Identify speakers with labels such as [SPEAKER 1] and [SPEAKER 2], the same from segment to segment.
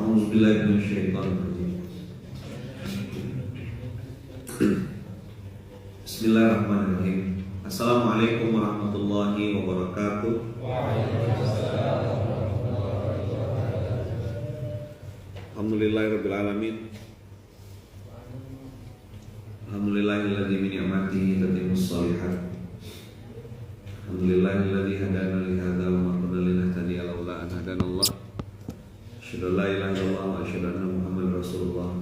[SPEAKER 1] A'udzubillahi minasyaitonir rajim. Bismillahirrahmanirrahim. Assalamualaikum warahmatullahi wabarakatuh. Alhamdulillahirabbil alamin. Alhamdulillahilladzi bi ni'matihi tatimmus shalihat. Alhamdulillahilladzi hadana li hadza wa ma kunna linahtadiya laula an hadanallah. Asyhadu an la ilaha illallah wa asyhadu anna Muhammadar Rasulullah.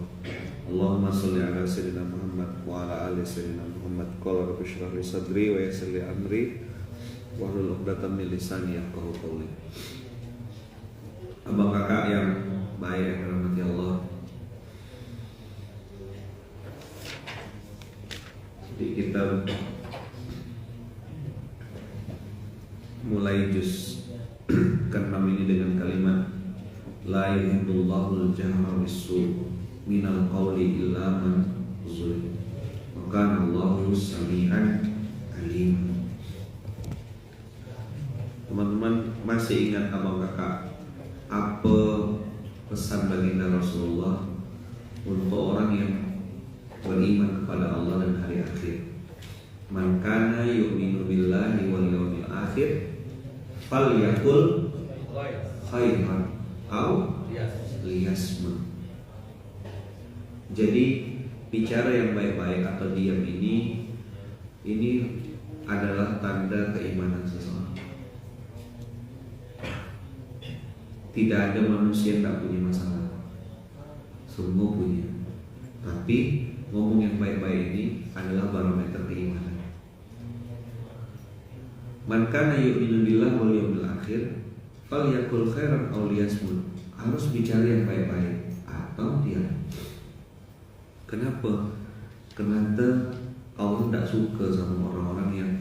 [SPEAKER 1] Allahumma shalli ala sayyidina Muhammad wa ala ali sayyidina Muhammad. Qala rabbi shrah li sadri wa yassir li amri wahlul 'uqdatam min lisani yafqahu qawli. Abang kakak yang baik yang dirahmati Allah, jadi kita mulai juz ke-6 ini dengan kalimat la yuhibbullahu al-jahra bis-su' minal qawli illa man zulim wa kana Allahu sami'an alim. Teman-teman masih ingat abang kakak apa pesan baginda Rasulullah untuk orang yang beriman kepada Allah dan hari akhir? Man kana yu'minu billahi wal yawmil akhir falyakul khairan aw liyasmut. Jadi bicara yang baik-baik atau diam ini adalah tanda keimanan seseorang. Tidak ada manusia yang tak punya masalah, semua punya. Tapi ngomong yang baik-baik ini adalah barometer keimanan. Man kana yu'minu billahi wal yawmil akhir falyakul khairan aw liyasmut. Harus bicara yang baik-baik atau diam. Kenapa? Karena Allah tidak suka sama orang-orang yang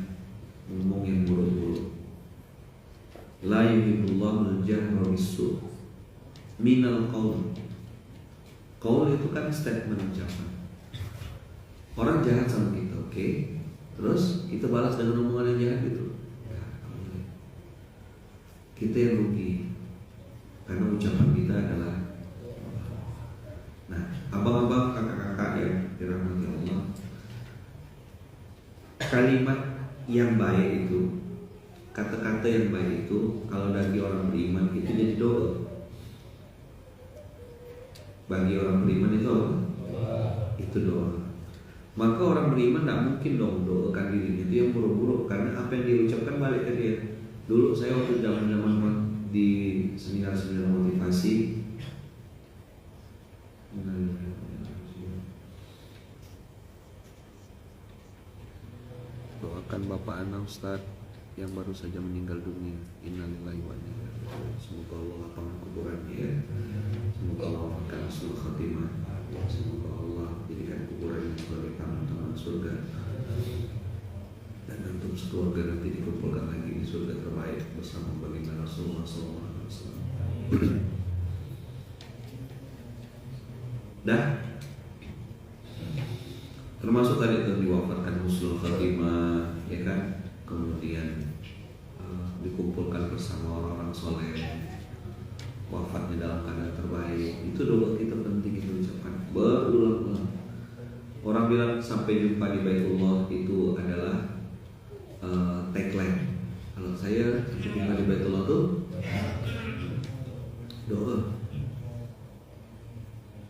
[SPEAKER 1] ngomong yang buruk-buruk. La yuhibbullahu al-jahra bis-su' minal qaul. Qaul itu kan statement ucapan. Orang jahat sama kita, oke? Terus kita balas dengan omongan yang jahat itu. Kita yang rugi karena ucapan kita adalah. Nah, abang-abang, kakak-kakak yang dirahmati Allah, kalimat yang baik itu, kata-kata yang baik itu, kalau bagi orang beriman itu jadi doa. Bagi orang beriman itu apa? Itu doa. Maka orang beriman tidak mungkin dong doakan dirinya itu yang buruk-buruk, karena apa yang dia ucapkan balik ke dia. Dulu saya waktu zaman-zaman di seminar-seminar motivasi, doakan Bapak Ana Ustaz yang baru saja meninggal dunia. Innalillahi wa inna ilaihi raji'un. Semoga Allah lapangkan kuburannya. Semoga Allah wafatkan husnul khatimah. Semoga Allah jadikan kuburannya sebagai taman-taman surga. Dan antum sekeluarga nanti dikumpulkan lagi di surga terbaik bersama baginda Rasulullah SAW. Dah, termasuk tadi itu diwafatkan husnul khatimah, ya kan? Kemudian dikumpulkan bersama orang-orang soleh, wafatnya dalam keadaan terbaik. Itu doa kita penting kita ucapkan berulang-ulang. Orang bilang sampai jumpa di Baitullah itu adalah tagline. Kalau saya sampai jumpa di Baitullah tuh doa.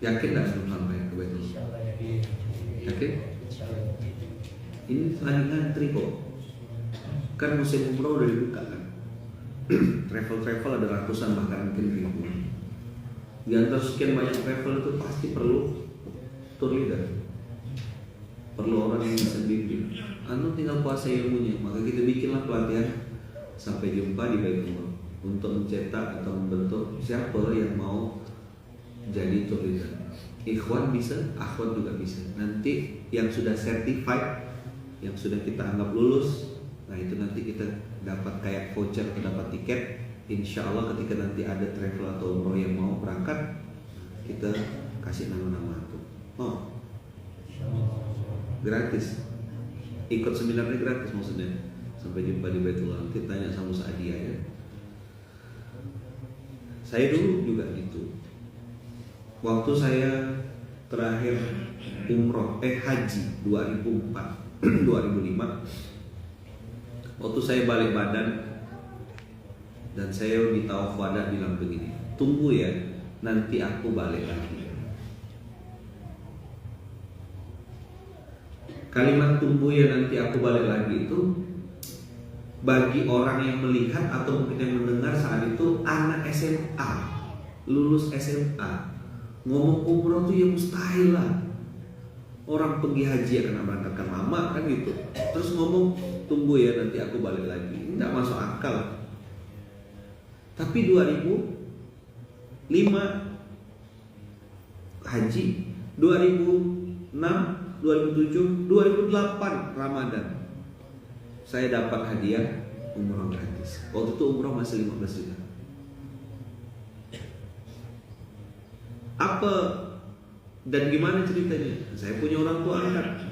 [SPEAKER 1] Yakin tak sebelum sampai ke Baitullah? Yakin? Ini lagi ngantri kok. Kan musim umroh udah dibuka kan. Travel ada ratusan bahkan mungkin ribuan. Di antara sekian banyak travel itu pasti perlu tour leader, perlu orang yang bisa bimbing. Anu tinggal kuasai ilmunya. Maka kita bikinlah pelatihan sampai jumpa di Baitullah untuk mencetak atau membentuk siapa yang mau jadi tour leader. Ikhwan bisa, akhwat juga bisa. Nanti yang sudah certified, yang sudah kita anggap lulus, nah itu nanti kita dapat kayak voucher atau dapat tiket. Insya Allah ketika nanti ada travel atau umroh yang mau berangkat, kita kasih nama-nama itu. Oh, gratis. Ikut seminarnya gratis maksudnya. Sampai jumpa di Baitullah. Nanti tanya sama Ustaz Adia ya. Saya dulu juga gitu. Waktu saya terakhir haji 2004 2005, waktu saya balik badan dan saya di tawaf wada bilang begini, tunggu ya, nanti aku balik lagi. Kalimat tunggu ya nanti aku balik lagi itu bagi orang yang melihat atau mungkin yang mendengar saat itu anak SMA, lulus SMA, ngomong umroh tuh ya mustahil lah. Orang pergi haji ya kena berangkatkan lama kan gitu. Terus ngomong tunggu ya nanti aku balik lagi, tidak masuk akal. Tapi 2005 haji, 2006, 2007, 2008 Ramadan saya dapat hadiah umroh gratis. Waktu itu umroh masih 15 juta. Apa dan gimana ceritanya? Saya punya orang tua angkat.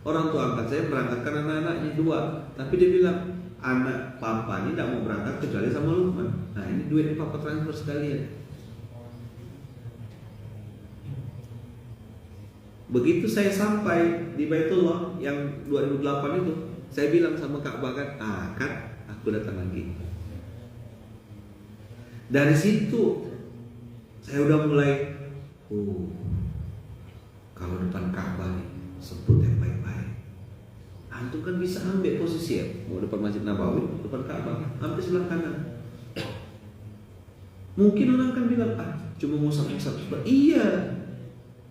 [SPEAKER 1] Orang tua angkat saya berangkatkan anak-anaknya 2, tapi dia bilang anak papa ini tidak mau berangkat kecuali sama Lukman. Nah ini duitnya papa transfer sekalian. Begitu saya sampai di Baitullah yang 2008 itu, saya bilang sama Kak Bagat, Kak, aku datang lagi. Dari situ saya udah mulai, kalau depan Ka'bah nih, sebut yang baik-baik. Antum kan bisa ambil posisi ya, mau depan Masjid Nabawi, depan Ka'bah, hampir sebelah kanan. Mungkin orang kan bilang, cuma musab-musab. Iya,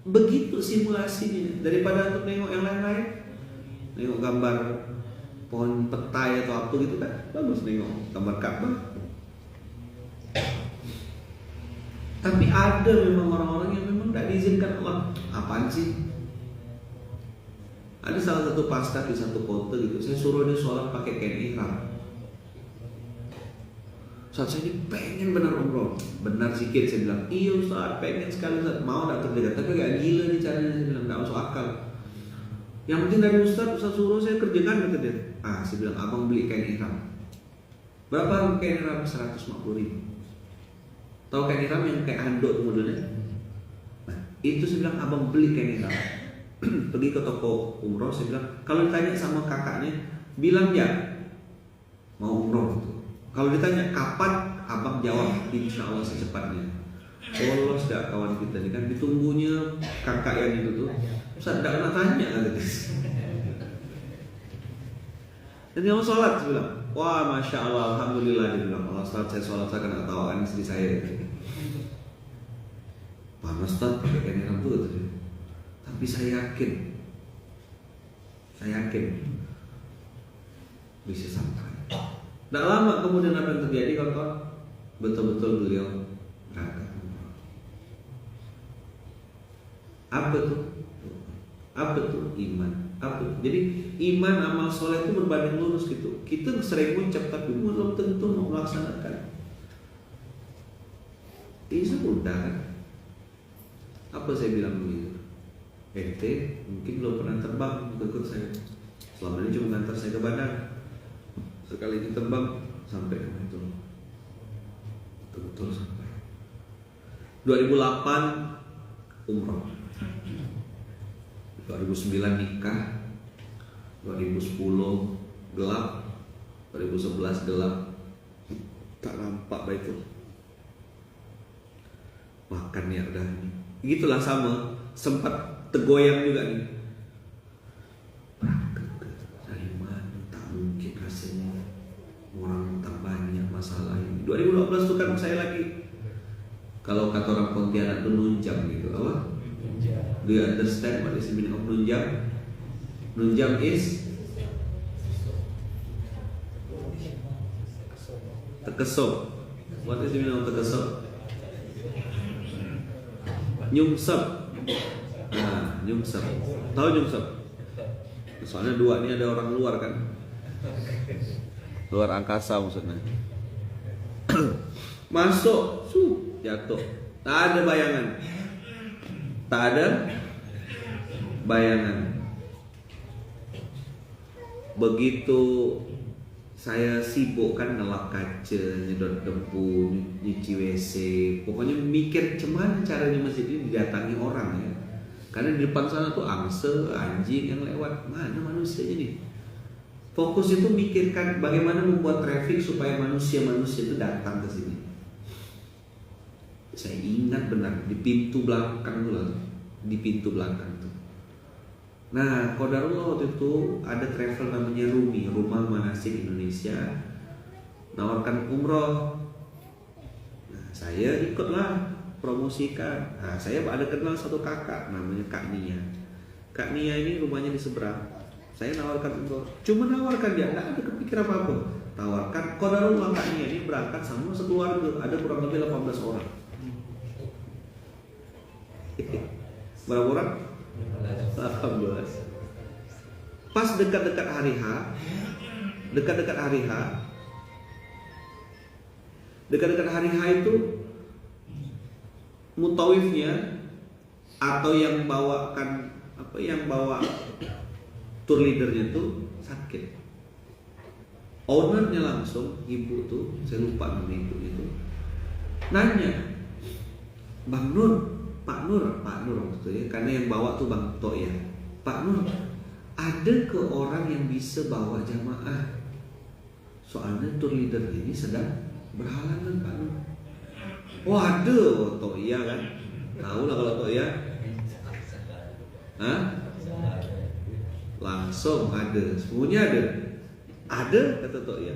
[SPEAKER 1] begitu simulasinya. Daripada untuk nengok yang lain-lain, nengok gambar pohon petai atau apa gitu kan, bagus nengok gambar Ka'bah. Tapi ada memang orang-orang yang memang tidak diizinkan Allah. Apaan sih? Ada salah satu pastor di satu kota gitu, saya suruh dia sholat pakai kain ihram. Saat saya ini pengen benar umroh, benar sikit, saya bilang, iya Ustaz, pengen sekali Ustaz, mau datang dekat, tapi gak gila nih caranya, saya bilang, gak masuk akal. Yang penting dari Ustaz suruh saya kerjakan, kata dia. Saya bilang, abang beli kain ihram. Berapa kain ihram? 150.000. Tahu kain ihram yang kayak handuk tuh modelnya? Nah, itu saya bilang abang beli kain ihram. Pergi ke toko umroh, saya bilang kalau ditanya sama kakaknya, bilang ya mau umroh gitu. Kalau ditanya kapan, abang jawab insya Allah secepatnya. Polos gak kawan kita ini kan, ditunggunya kakak yang itu tuh. Ustaz gak pernah tanya kan gitu. Dan dia mau sholat, saya bilang, wah masya Allah, alhamdulillah, dia bilang, Allah Ustaz saya sholat saya kena ketawakan istri saya. Panas Ustaz pakai kain ihram tuh gitu. Tapi saya yakin bisa sampai. Tidak lama kemudian apa yang terjadi kalau betul-betul beliau berangkat. Apa tuh iman? Jadi iman amal soleh itu berbanding lurus gitu. Kita sering ucap tapi belum tentu mau melaksanakan. Itu mudah kan? Apa saya bilang begitu? Mungkin belum pernah terbang ikut saya. Selama ini cuma ngantar saya ke bandara. Sekali ini terbang sampai ke itu. Betul sampai. 2008 umroh. 2009 nikah. 2010 gelap. 2011 gelap. Tak nampak Baitul. Makan ya udah. Gitulah sama, sempat tergoyang juga nih. Dari mana? Tak mungkin rasanya orang tak banyak masalah ini. 2012 tuh kan saya lagi, kalau kata orang Pontianak tuh nunjam gitu, apa? Do you understand what is the meaning of nunjam? Nunjam is tekesop. What is the meaning of tekesop? Nyungsep. Nyungsep. Tahu nyungsep? Soalnya dua ini ada orang luar kan. Luar angkasa maksudnya. Masuk, jatuh. Tak ada bayangan. Begitu saya sibuk kan ngelap kaca, nyedot debu, nyuci WC, pokoknya mikir cuman caranya masjid ini didatangi orang ya. Karena di depan sana tuh angsa, anjing yang lewat, mana manusianya nih? Fokus itu mikirkan bagaimana membuat traffic supaya manusia-manusia itu datang ke sini. Saya ingat benar di pintu belakang tuh, di pintu belakang tuh. Nah, qadarullah waktu itu ada travel namanya Rumi, Rumah Manasik Indonesia, nawarkan umroh. Nah, saya ikutlah promosikan. Nah, saya ada kenal satu kakak namanya Kak Nia. Kak Nia ini rumahnya di seberang. Saya nawarkan umroh, cuma nawarkan dia, nggak ada kepikiran apa-apa. Tawarkan, qadarullah Kak Nia ini berangkat sama sekeluarga, ada kurang lebih 18 orang. Berapa orang? 18. Pas dekat-dekat hari H, dekat-dekat hari H itu mutawifnya atau yang bawa tour leadernya tuh sakit. Ownernya langsung, ibu tuh, saya lupa nama ibunya tuh, nanya, Bang Nur, Pak Nur waktu itu ya, karena yang bawa tuh Bang Tok ya. Pak Nur, ada ke orang yang bisa bawa jamaah? Soalnya tour leader ini sedang berhalangan Pak Nur. Oh ada, Tok iya kan? Tahu lah kalau Tok iya. Hah? Langsung ada, semuanya ada. Ada kata Tok iya.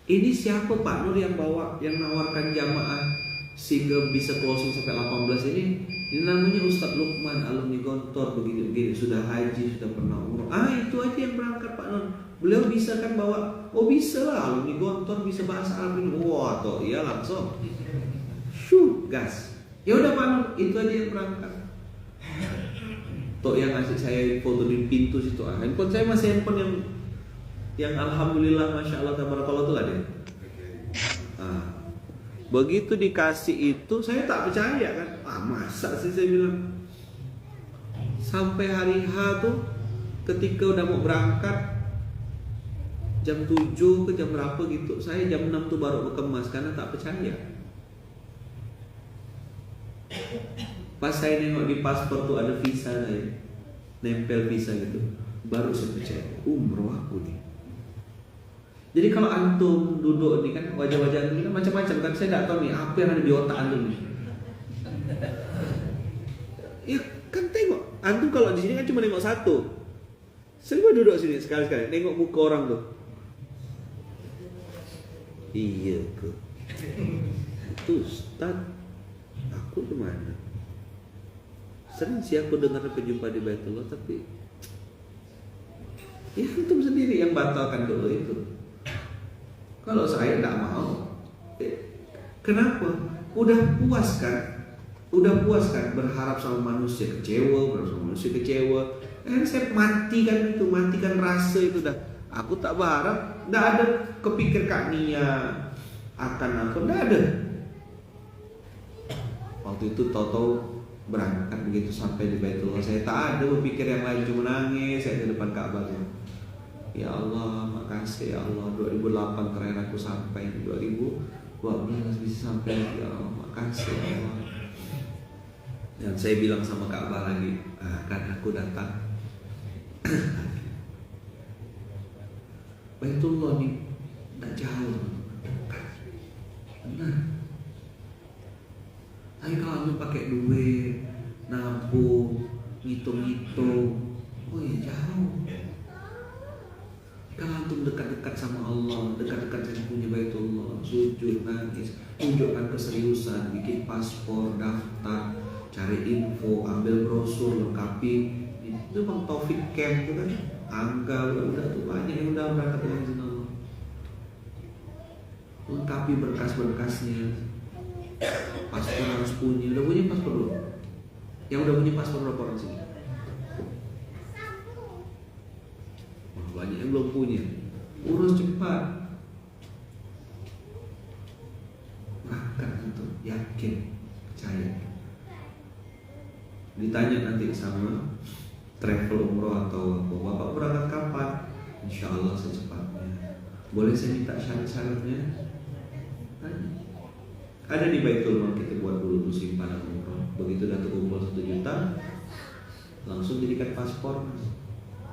[SPEAKER 1] Ini siapa Pak Nur yang bawa, yang nawarkan jamaah sehingga bisa closing sampai 18 ini? Ini namanya Ustadz Lukman, alumni Gontor, begini-begini, sudah haji, sudah pernah umroh. Itu aja yang berangkat Pak Nur. Beliau bisa kan bawa? Oh bisa lah, alumni Gontor bisa bahasa Arab. Wah, Tok iya langsung. Gas. Ya udah Pak Nur, itu aja yang berangkat. Tok yang ngasih saya foto di pintu situ. Handphone saya masih handphone yang alhamdulillah masya Allah tabarakallah tuh ada. Begitu dikasih itu saya tak percaya kan. Masa sih saya bilang. Sampai hari H tuh ketika udah mau berangkat jam 7 ke jam berapa gitu, saya jam 6 tuh baru kemas karena tak percaya. Pas saya nengok di paspor tuh ada visa saya, nempel visa gitu, baru saya percaya umroh aku nih. Jadi kalau antum duduk nih kan wajah-wajah antum kan macam-macam kan, saya nggak tahu nih apa yang ada di otak antum nih. Ya kan tengok, antum kalau di sini kan cuma nengok satu. Saya duduk sini sekali-sekali nengok muka orang tuh. Iya ke. Tuh Ustaz, aku kemana? Sering sih aku dengar berjumpa di Baitullah, tapi ya antum sendiri yang batalkan dulu itu. Kalau saya tidak mau, kenapa? Udah puas kan berharap sama manusia kecewa, saya matikan rasa itu dah. Aku tak berharap, tidak ada kepikir Kak Nia akan aku, tidak ada. Waktu itu Toto berangkat begitu sampai di Baitullah, saya tak ada berpikir yang lain, cuma nangis saya di depan Ka'bah. Ya Allah, makasih ya Allah, 2008 terakhir aku sampai, 2012 bisa sampai, ya Allah, makasih ya Allah. Dan saya bilang sama Ka'bah lagi, kan aku datang. Baitullah nih, tak jauh, benar. Tapi kalau aku pakai duit, nabung, ngitung-ngitung, oh ya jauh. Kalau antum dekat-dekat sama Allah, dekat-dekat dengan punya Baitullah, sujud, nangis, tunjukkan keseriusan, bikin paspor, daftar, cari info, ambil brosur, lengkapi. Itu Bang Taufik Camp itu kan, angka udah tuh banyak yang udah berangkat dengan izin Allah. Lengkapi berkas-berkasnya, paspor harus punya. Udah punya paspor belum? Yang udah punya paspor berapa orang sini? Banyak yang belum punya. Urus cepat. Berangkat itu, yakin, percaya. Ditanya nanti sama travel umroh atau apa, Bapak berangkat kapan? Insya Allah secepatnya. Boleh saya minta syarat-syaratnya? Tanya. Ada di Baitul Mal kita buat dulu tuh simpanan umroh. Begitu udah terkumpul 1 juta, langsung jadikan paspor.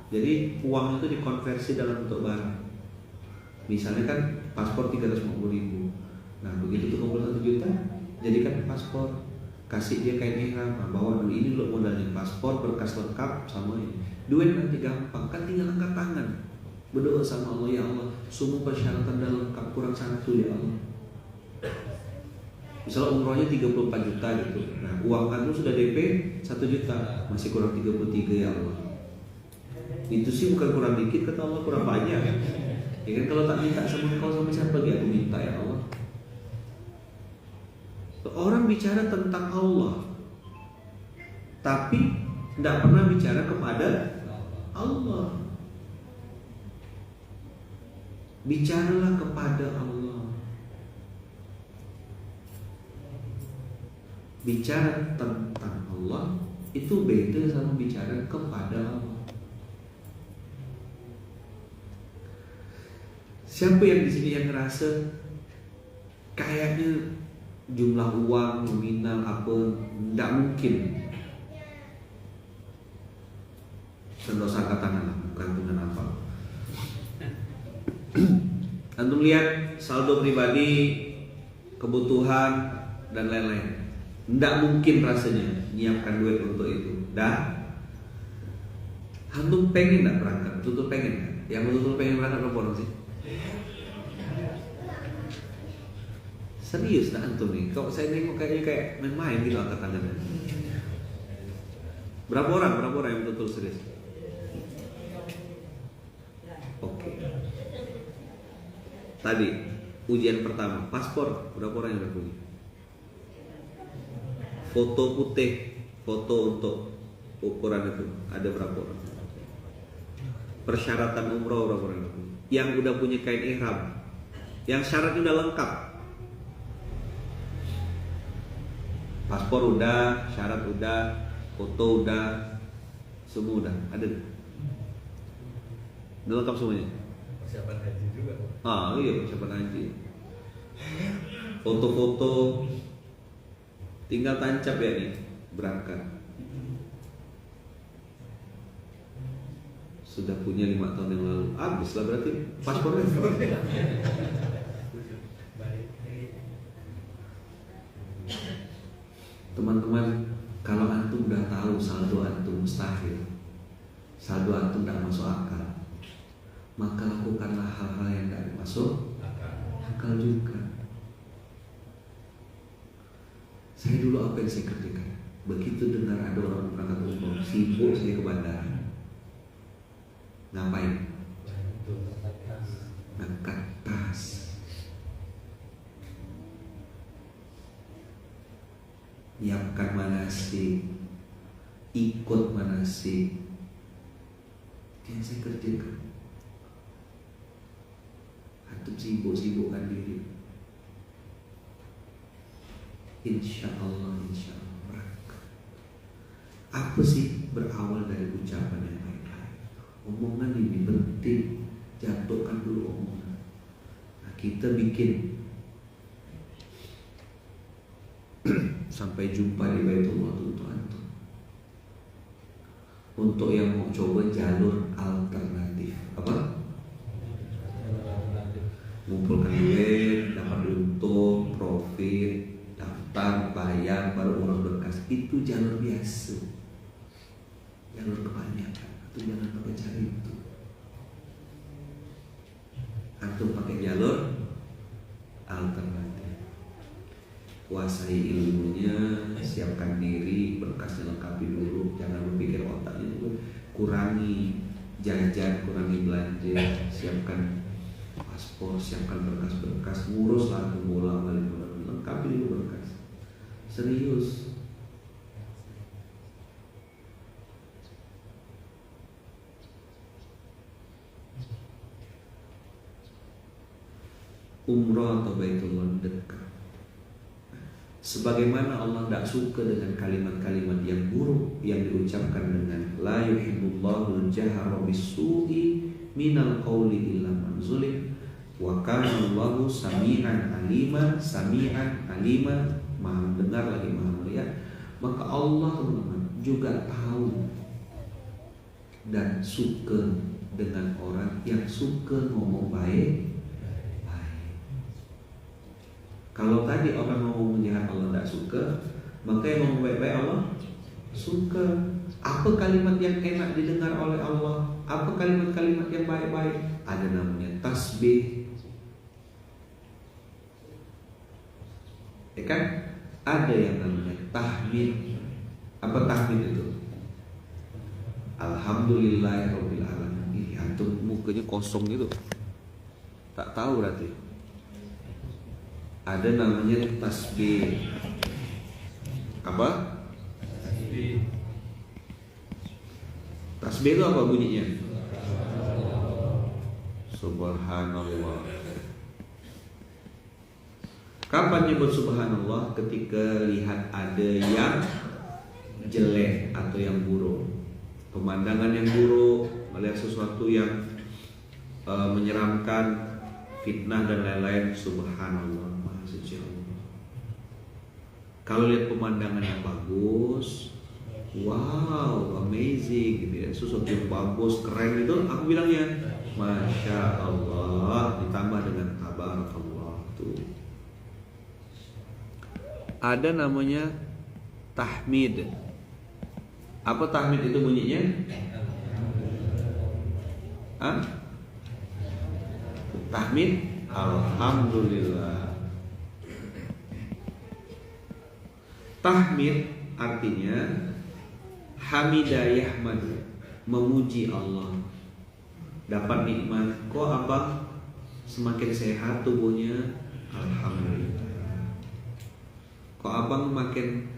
[SPEAKER 1] Jadi uang itu dikonversi dalam bentuk barang. Misalnya kan paspor 350.000. Nah begitu terkumpul 1 juta, jadikan paspor. Kasih dia kain ihram, bawa dulu ini lo modalnya paspor, berkas lengkap sama ini. Duit nanti gampang, kan tinggal angkat tangan. Berdoa sama Allah, ya Allah, semua persyaratan dan lengkap, kurang 1 ya Allah. Misalnya umrohnya 34 juta gitu. Nah, uang kamu sudah DP 1 juta, masih kurang 33 ya Allah. Itu sih bukan kurang dikit, kata Allah, kurang banyak. Ya kan kalau tak minta sama engkau sama siapa lagi aku minta ya Allah. Orang bicara tentang Allah, tapi tidak pernah bicara kepada Allah. Bicaralah kepada Allah. Bicara tentang Allah itu beda sama bicara kepada Allah. Siapa yang di sini yang ngerasa kayaknya jumlah uang nominal apa tidak mungkin? Sendosa angkat tangan lah, bukan dengan apa. Antum lihat saldo pribadi, kebutuhan dan lain-lain. Tidak mungkin rasanya nyiapkan duit untuk itu. Dah, antum pengen tidak berangkat? Betul pengen kan? Yang betul pengen berangkat berapa orang sih? Serius dah antum nih. Kalau saya nengok kayaknya kayak main-main gitu angkat tangannya. Berapa orang yang betul serius? Oke. Tadi ujian pertama paspor, berapa orang yang udah punya? Foto putih, foto untuk ukuran itu ada berapa orang? Persyaratan umroh berapa orang yang punya? Yang udah punya kain ihram, yang syaratnya udah lengkap. Paspor udah, syarat udah, foto udah, semua udah ada. Udah lengkap semuanya.
[SPEAKER 2] Persiapan haji juga.
[SPEAKER 1] Iya, persiapan haji. Foto-foto tinggal tancap ya nih, berangkat. Sudah punya 5 tahun yang lalu. Habis lah berarti paspornya. Teman-teman, kalau antum udah tahu saldo antum mustahil, saldo antum tidak masuk akal, maka lakukanlah hal-hal yang tidak masuk akal juga. Saya dulu apa yang saya kerjakan? Begitu dengar ada orang berangkat umroh, sibuk saya ke bandara. Ngapain? Ngangkat tas. Nyiapkan manasik, ikut manasik. Yang saya kerjakan. Antum sibuk-sibukkan diri. Insya Allah berangkat. Apa sih berawal dari ucapan yang baik-baik? Omongan ini penting, jatuhkan dulu omongan. Nah, kita bikin sampai jumpa di Baitullah untuk antum. Untuk yang mau coba jalur alternatif, apa? Ngumpulkan duit, dapat untung, profit, daftar, bayar, baru urus berkas. Itu jalur biasa, jalur kebanyakan. Itu jangan pakai cari itu. Antum pakai jalur alternatif. Kuasai ilmunya, siapkan diri, berkasnya lengkapi dulu. Jangan berpikir otaknya itu. Kurangi jajan, kurangi belanja, siapkan paspor, siapkan berkas-berkas, nguruslah bola balik, lengkapi dulu berkas. Serius. Umrah atau Baitullah dekat. Sebagaimana Allah tidak suka dengan kalimat-kalimat yang buruk yang diucapkan dengan la yuhibbullahu al-jahra bis-su'i minal qawli illa man zulim. Wa kana Allahu sami'an alima, maha mendengar lagi maha melihat. Maka Allah teman-teman juga tahu dan suka dengan orang yang suka ngomong baik. Kalau tadi orang ngomong jahat Allah tidak suka, maka yang ngomong baik-baik Allah suka. Apa kalimat yang enak didengar oleh Allah? Apa kalimat-kalimat yang baik-baik? Ada namanya tasbih, ya kan? Ada yang namanya tahmid. Apa tahmid itu? Alhamdulillahirabbil alamin. Ih, antum mukanya kosong gitu. Tak tahu berarti. Ada namanya tasbih. Apa? Tasbih itu apa bunyinya? Subhanallah. Kapan nyebut subhanallah? Ketika lihat ada yang jelek atau yang buruk, pemandangan yang buruk, melihat sesuatu yang menyeramkan, fitnah dan lain-lain, subhanallah, maha suci Allah. Kalau lihat pemandangan yang bagus, wow, amazing gitu ya, sesuatu yang bagus, keren itu, aku bilangnya masya Allah, ditambah dengan tabarakallah. Tuh ada namanya tahmid. Apa tahmid itu bunyinya? Hah? Tahmid alhamdulillah. Tahmid artinya hamidah yahmad, memuji Allah. Dapat nikmat, kok abang semakin sehat tubuhnya, alhamdulillah. Kok abang makin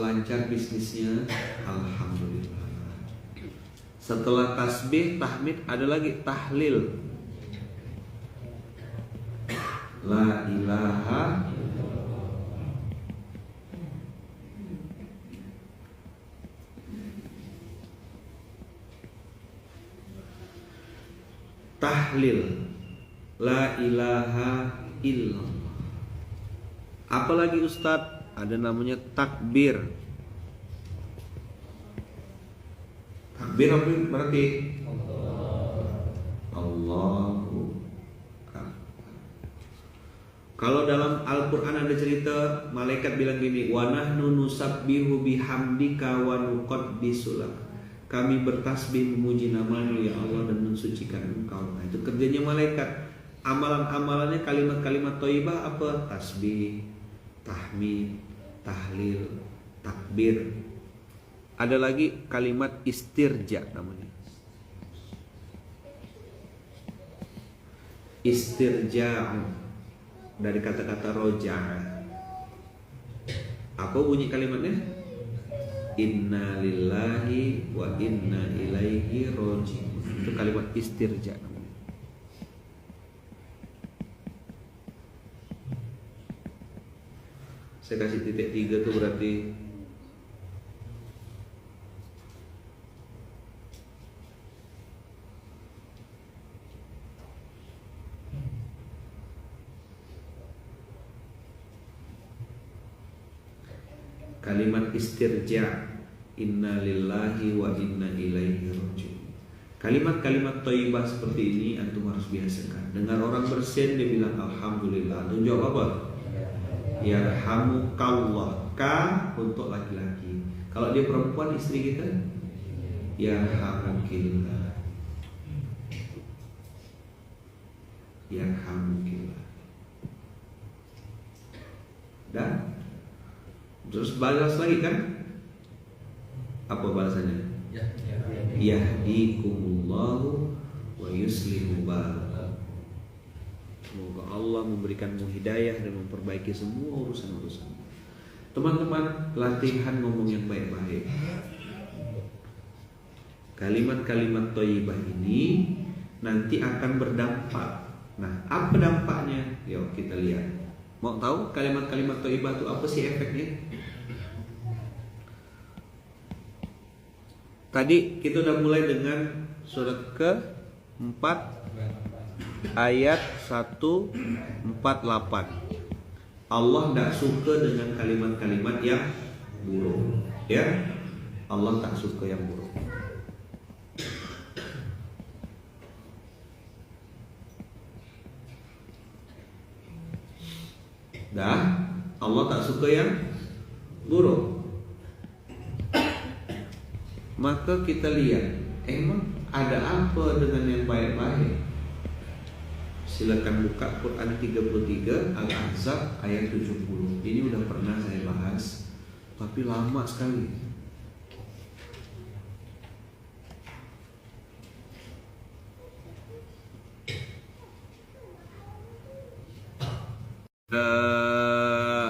[SPEAKER 1] lancar bisnisnya, alhamdulillah. Setelah tasbih, tahmid, ada lagi tahlil. La ilaha tahlil, la ilaha illallah. Apalagi Ustadz, ada namanya takbir. Takbir apa berarti? Allahu Akbar. Kalau dalam Al-Quran ada cerita malaikat bilang gini, wa nahnu nusabbihu bihamdika wa nuqaddisu lak. Kami bertasbih memuji nama-Mu ya Allah dan mensucikan Engkau. Nah, itu kerjanya malaikat. Amalan-amalannya kalimat-kalimat thayyibah apa? Tasbih, tahmid, tahlil, takbir. Ada lagi kalimat istirja namanya. Istirja dari kata-kata roja. Apa bunyi kalimatnya? Inna lillahi wa inna ilaihi roji'un. Itu kalimat istirja namanya. Saya kasih titik 3 tuh berarti kalimat istirja, inna lillahi wa inna ilaihi raji'un. Kalimat-kalimat thayyibah seperti ini antum harus biasakan. Dengar orang bersin dia bilang alhamdulillah. Antum jawab apa? Yarhamukallah. Ka untuk laki-laki. Kalau dia perempuan istri kita, yarhamukillah. Yarhamukillah. Dan terus balas lagi kan? Apa balasannya? Yahdikumullahu wa yuslihu balakum. Semoga Allah memberikanmu hidayah dan memperbaiki semua urusan-urusan. Teman-teman, latihan ngomong yang baik-baik. Kalimat-kalimat thayyibah ini nanti akan berdampak. Nah, apa dampaknya? Yuk kita lihat. Mau tahu kalimat-kalimat thayyibah itu apa sih efeknya? Tadi kita udah mulai dengan surat ke-4 ayat 148. Allah tidak suka dengan kalimat-kalimat yang buruk. Ya, Allah tak suka yang buruk. Dah, Allah tak suka yang buruk. Maka kita lihat, emang ada apa dengan yang baik-baik? Silakan buka Quran 33 Al-Ahzab ayat 70. Ini udah pernah saya bahas, tapi lama sekali.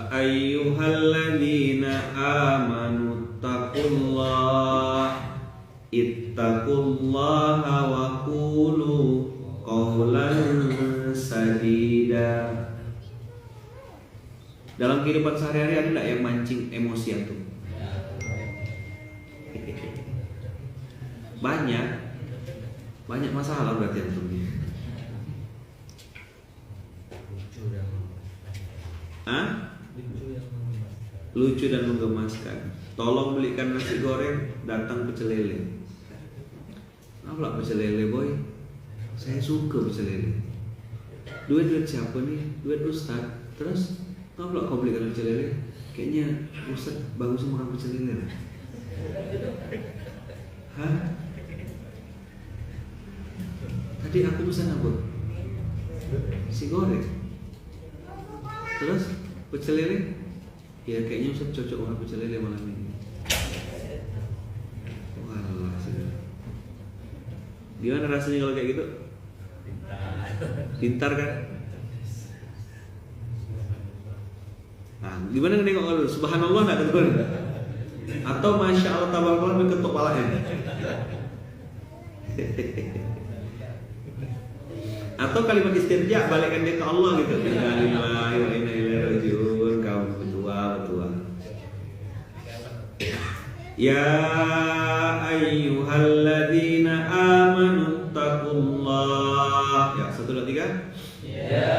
[SPEAKER 1] Ayyuhalladzina amanu taqullah ittaqullaha wa qulu qawlan sadida. Dalam kehidupan sehari-hari ada enggak yang mancing emosi antum? Banyak masalah berarti antum. Lucu dan menggemaskan. Tolong belikan nasi goreng, datang pecel lele. Apa pecel lele boy? Saya suka pecel lele. Duit siapa nih? Duit Ustaz. Terus apa kau belikan pecel lele? Kayaknya Ustaz bagus makan pecel lele. Hah? Tadi aku pesan apa? Si goreng. Terus pecel lele? Ya kayaknya Ustaz cocok makan pecel lele malam ini. Walah, gimana rasanya kalau kayak gitu? Pintar kan? Nah, gimana nengok kalau subhanallah enggak ketukar? Atau masya Allah tabarakallah berketuk palanya? Atau kalimat istirja balikkan dia ke Allah gitu. Innalillahi wa inna ilaihi raji'un. Kaum betua. Ya ayyuhalladzina amanu taqullah. Ya, 1 2 3. Ya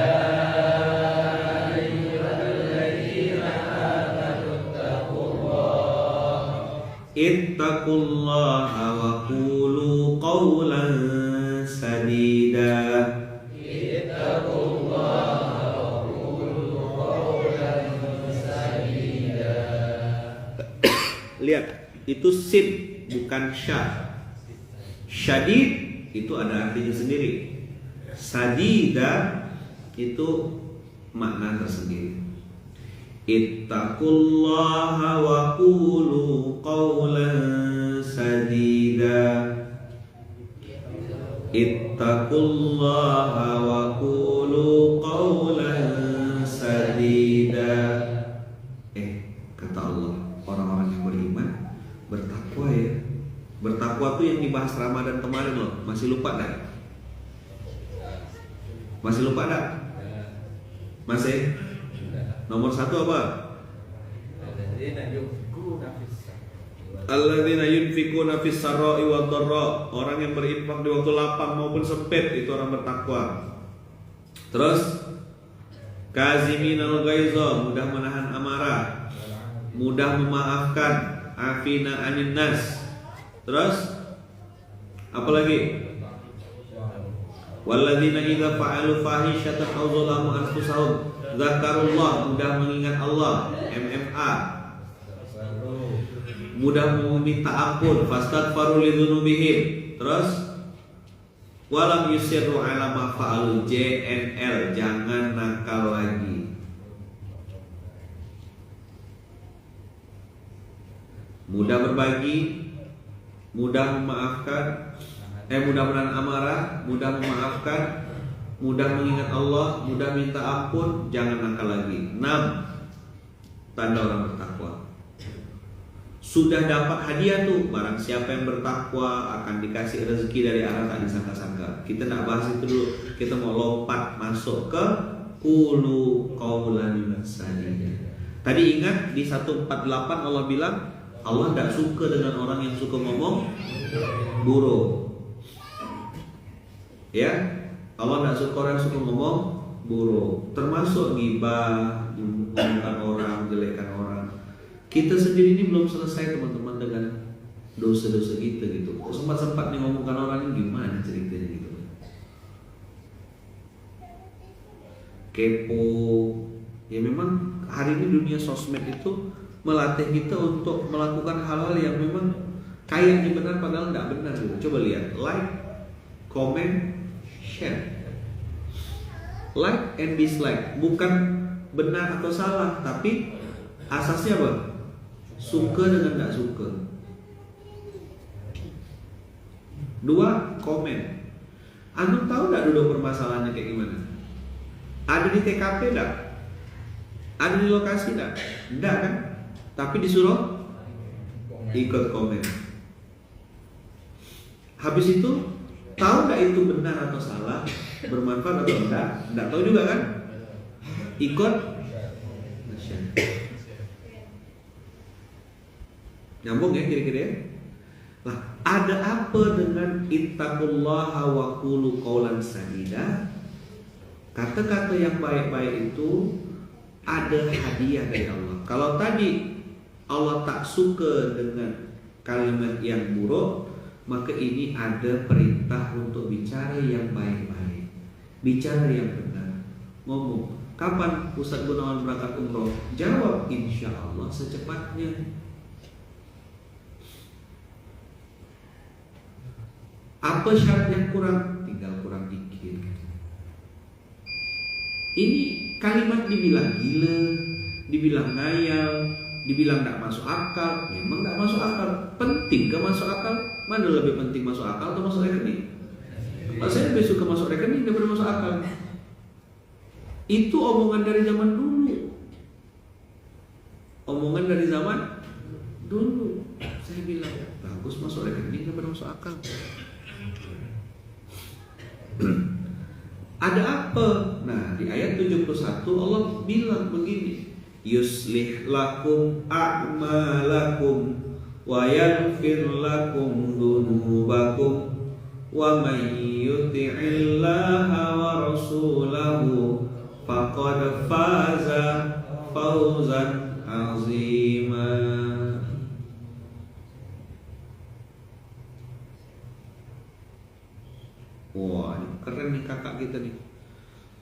[SPEAKER 1] ayyuhalladzina amanu taqullah ittaqullaha wa qulu qawlan sadida. Lihat, itu sin bukan syah. Syadid itu ada artinya sendiri. Sadida itu makna tersendiri. Ittaqullaha wa qulu qawlan sadida. Ittaqullaha wa qulu qawlan sadida. Kata Allah, orang-orang yang beriman bertakwa ya. Bertakwa tuh yang dibahas Ramadan kemarin loh. Masih lupa dah? Masih lupa dah? Masih? Nomor 1 apa? Alladzina yunfikuna fis sarra'i wad dharra. Orang yang berinfak di waktu lapang maupun sempit, itu orang bertakwa. Terus kaziminal ghaiza, mudah menahan amarah, mudah memaafkan, afina anin nas. Terus apa lagi? Walladzina idza fa'alu fahishatan aw zalamu anfusahum dzakarullah, mudah mengingat Allah, MMA. Mudah meminta ampun, fastaghfaru lidzunubihim. Terus walam yusirru ala ma fa'alu, JNL, jangan nakal lagi. Mudah berbagi, mudah memaafkan, mudah menahan amarah, mudah memaafkan, mudah mengingat Allah, mudah minta ampun, jangan nakal lagi. 6 tanda orang bertakwa. Sudah dapat hadiah tuh, barang siapa yang bertakwa akan dikasih rezeki dari arah tak disangka-sangka. Kita nak bahas itu dulu, kita mau lompat masuk ke qulu qawlan sadida. Tadi ingat di 148 Allah bilang Allah tidak suka dengan orang yang suka ngomong buruk. Ya, Allah tidak suka orang suka ngomong buruk, termasuk ghibah, ngomongkan orang, jelekkan orang. Kita sendiri ini belum selesai teman-teman dengan dosa-dosa kita gitu. Sempat-sempat nih ngomongkan orang ini gimana ceritanya gitu. Kepo. Ya memang hari ini dunia sosmed itu melatih kita untuk melakukan hal-hal yang memang kayaknya benar padahal tidak benar gitu. Coba lihat, like, comment, share. Like and dislike bukan benar atau salah, tapi asasnya apa? Suka dengan tidak suka. 2, komen. Antum tahu tidak duduk permasalahannya kayak gimana? Ada di TKP tidak? Ada di lokasi tidak? Tidak kan? Tapi disuruh ikut komen. Habis itu tahu nggak itu benar atau salah, bermanfaat atau enggak? Nggak tahu juga kan? Ikut nyambung ya kira-kira ya? Nah, ada apa dengan ittaqullaha wa qulu qawlan sadida? Kata-kata yang baik-baik itu ada hadiah dari Allah. Kalau tadi Allah tak suka dengan kalimat yang buruk, maka ini ada perintah untuk bicara yang baik-baik, bicara yang benar. Ngomong, kapan Ustaz Gunawan berangkat umroh? Jawab, insya Allah secepatnya. Apa syarat yang kurang? Tinggal kurang dikit. Ini kalimat dibilang gila, dibilang ngayal, dibilang tak masuk akal. Memang tak masuk akal. Penting ke masuk akal? Mana lebih penting masuk akal atau masuk rekening? Saya lebih suka masuk rekening daripada masuk akal. Itu omongan dari zaman dulu. Omongan dari zaman dulu. Saya bilang bagus masuk rekening daripada masuk akal. Ada apa? Nah, di ayat 71 Allah bilang begini, yuslih lakum a'malakum wa yaghfir lakum dzunubakum wa may yuti'illaha wa rasulahu faqad faza fawzan 'azima. Wah, keren nih kakak kita nih.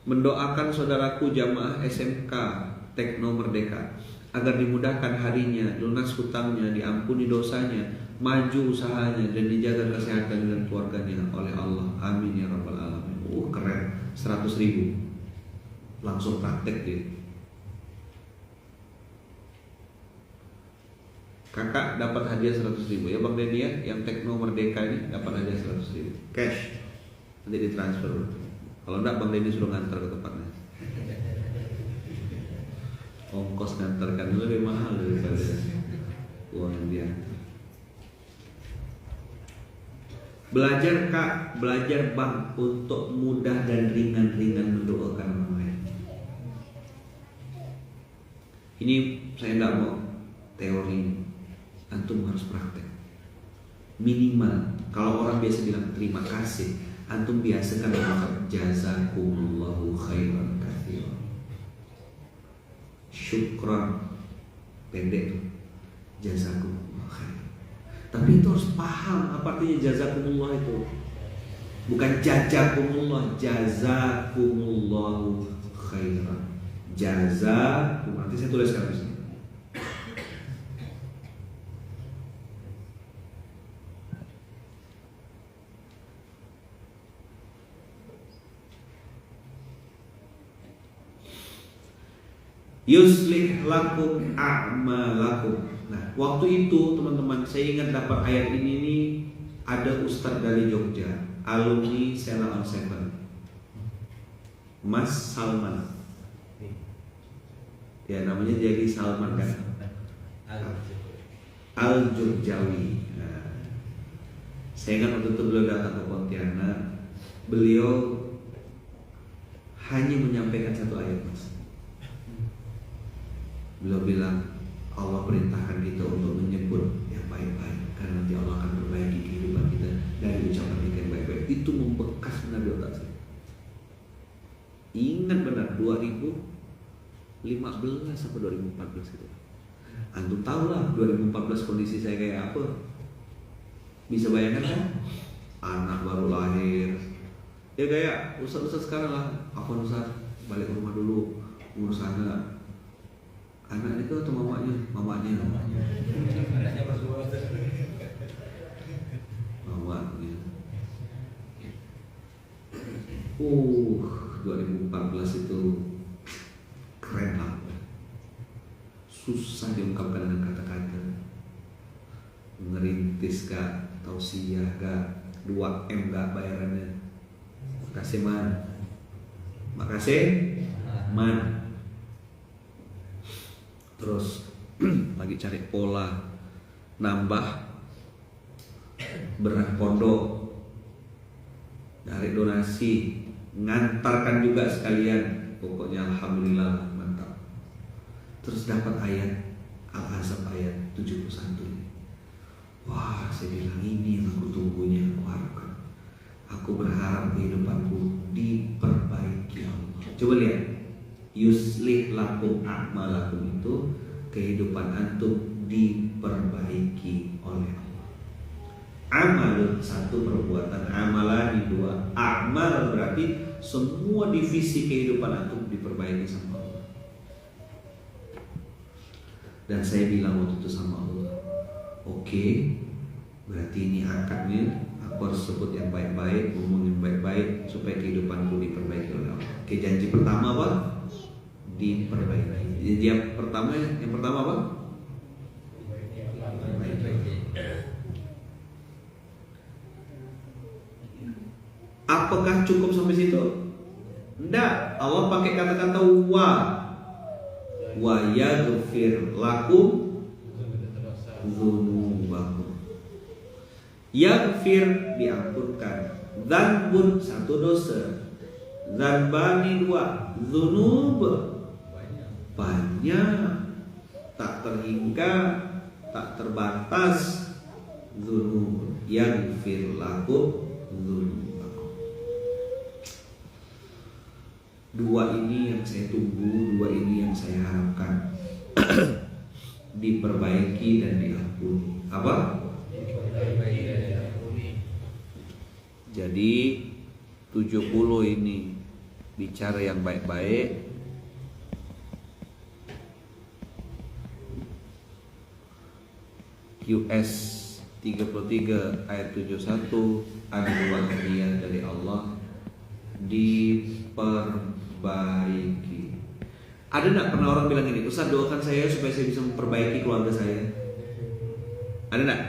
[SPEAKER 1] Mendoakan saudaraku jamaah SMK Tekno Merdeka agar dimudahkan harinya, lunas hutangnya, diampuni dosanya, maju usahanya, dan dijaga kesehatan dan keluarganya oleh Allah. Amin ya rabbal alamin. Keren, 100.000 langsung praktek dia. Kakak dapat hadiah 100.000 ya Bang Dedi ya, yang Tekno Merdeka ini dapat hadiah 100.000 cash. Nanti ditransfer. Kalau enggak Bang Denny suruh ngantar ke tempatnya. Ongkos ngantarkan lebih mahal daripada uang yang dia. Belajar Kak, belajar Bang untuk mudah dan ringan-ringan mendoakan orang lain. Ini saya enggak mau teori, antum harus praktek. Minimal kalau orang biasa bilang terima kasih, antum biasakan mengatakan jazakumullahu khairan katsiran. Syukran, pendek tuh. Jazakumullahu khairan. Tapi itu harus paham apa artinya jazakumullah itu. Bukan jazakumullah, jazakumullahu khairan. Jazakum, nanti saya tuliskan di sini. Yuslih lakum a'malakum. Nah, waktu itu teman-teman saya ingat dapat ayat ini nih, ada ustadz dari Jogja, alumni Sela on Seven, Mas Salman. Ya namanya jadi Salman kan, Al-Jogjawi. Nah, saya ingat waktu itu beliau datang ke Pontianak, beliau hanya menyampaikan satu ayat Mas. Beliau bilang Allah perintahkan kita untuk menyebut yang baik-baik karena nanti Allah akan perbaiki kehidupan kita dari ucapan kita yang baik-baik. Itu membekas benar di otak saya. Ingat benar 2015 sampai 2014 itu. Antum tahu lah 2014 kondisi saya kayak apa. Bisa bayangkan kan? Anak baru lahir. Ya kayak ustaz-ustaz sekarang lah. Apa ustaz? Balik rumah dulu, ngurus anak. Anak itu atau mamanya? Mamanya. Anaknya berdua. Mamanya. 2014 itu keren lah. Susah diungkapkan dengan kata-kata. Ngerintis gak, tausiah gak, 2M gak bayarannya. Makasih man. Makasih man. Terus lagi cari pola nambah berat pondok, dari donasi, ngantarkan juga sekalian. Pokoknya alhamdulillah mantap. Terus dapat ayat Al-Ahzab ayat 71 ini. Wah, saya bilang ini yang aku tunggunya, aku harapkan. Aku berharap kehidupanku diperbaiki Allah. Coba lihat, yuslih lakum a'malakum itu kehidupan antum diperbaiki oleh Allah. Amal satu perbuatan, amalan dua. Amal berarti semua divisi kehidupan antum diperbaiki sama Allah. Dan saya bilang waktu itu sama Allah, oke, berarti ini akadnya. Aku harus sebut yang baik-baik, ngomongin baik-baik supaya kehidupanku diperbaiki oleh Allah. Oke, janji pertama apa? Diperbaiki. Jadi yang pertama apa? Apakah cukup sampai situ? Enggak. Allah pakai kata-kata wa yaghfir lakum dzunubakum. Yaghfir diampunkan, dzanbun satu dosa, dzanbani dua, dzunub banyak, tak terhingga, tak terbatas. Dzunub yaghfir lakum dzunubakum. Dua ini yang saya tunggu, dua ini yang saya harapkan diperbaiki dan diampuni. Apa? Jadi 70 ini bicara yang baik-baik. QS 33 ayat 71 ada dua hadiah dari Allah, diperbaiki. Ada enggak pernah orang bilang ini, Ustaz doakan saya supaya saya bisa memperbaiki keluarga saya? Ada enggak?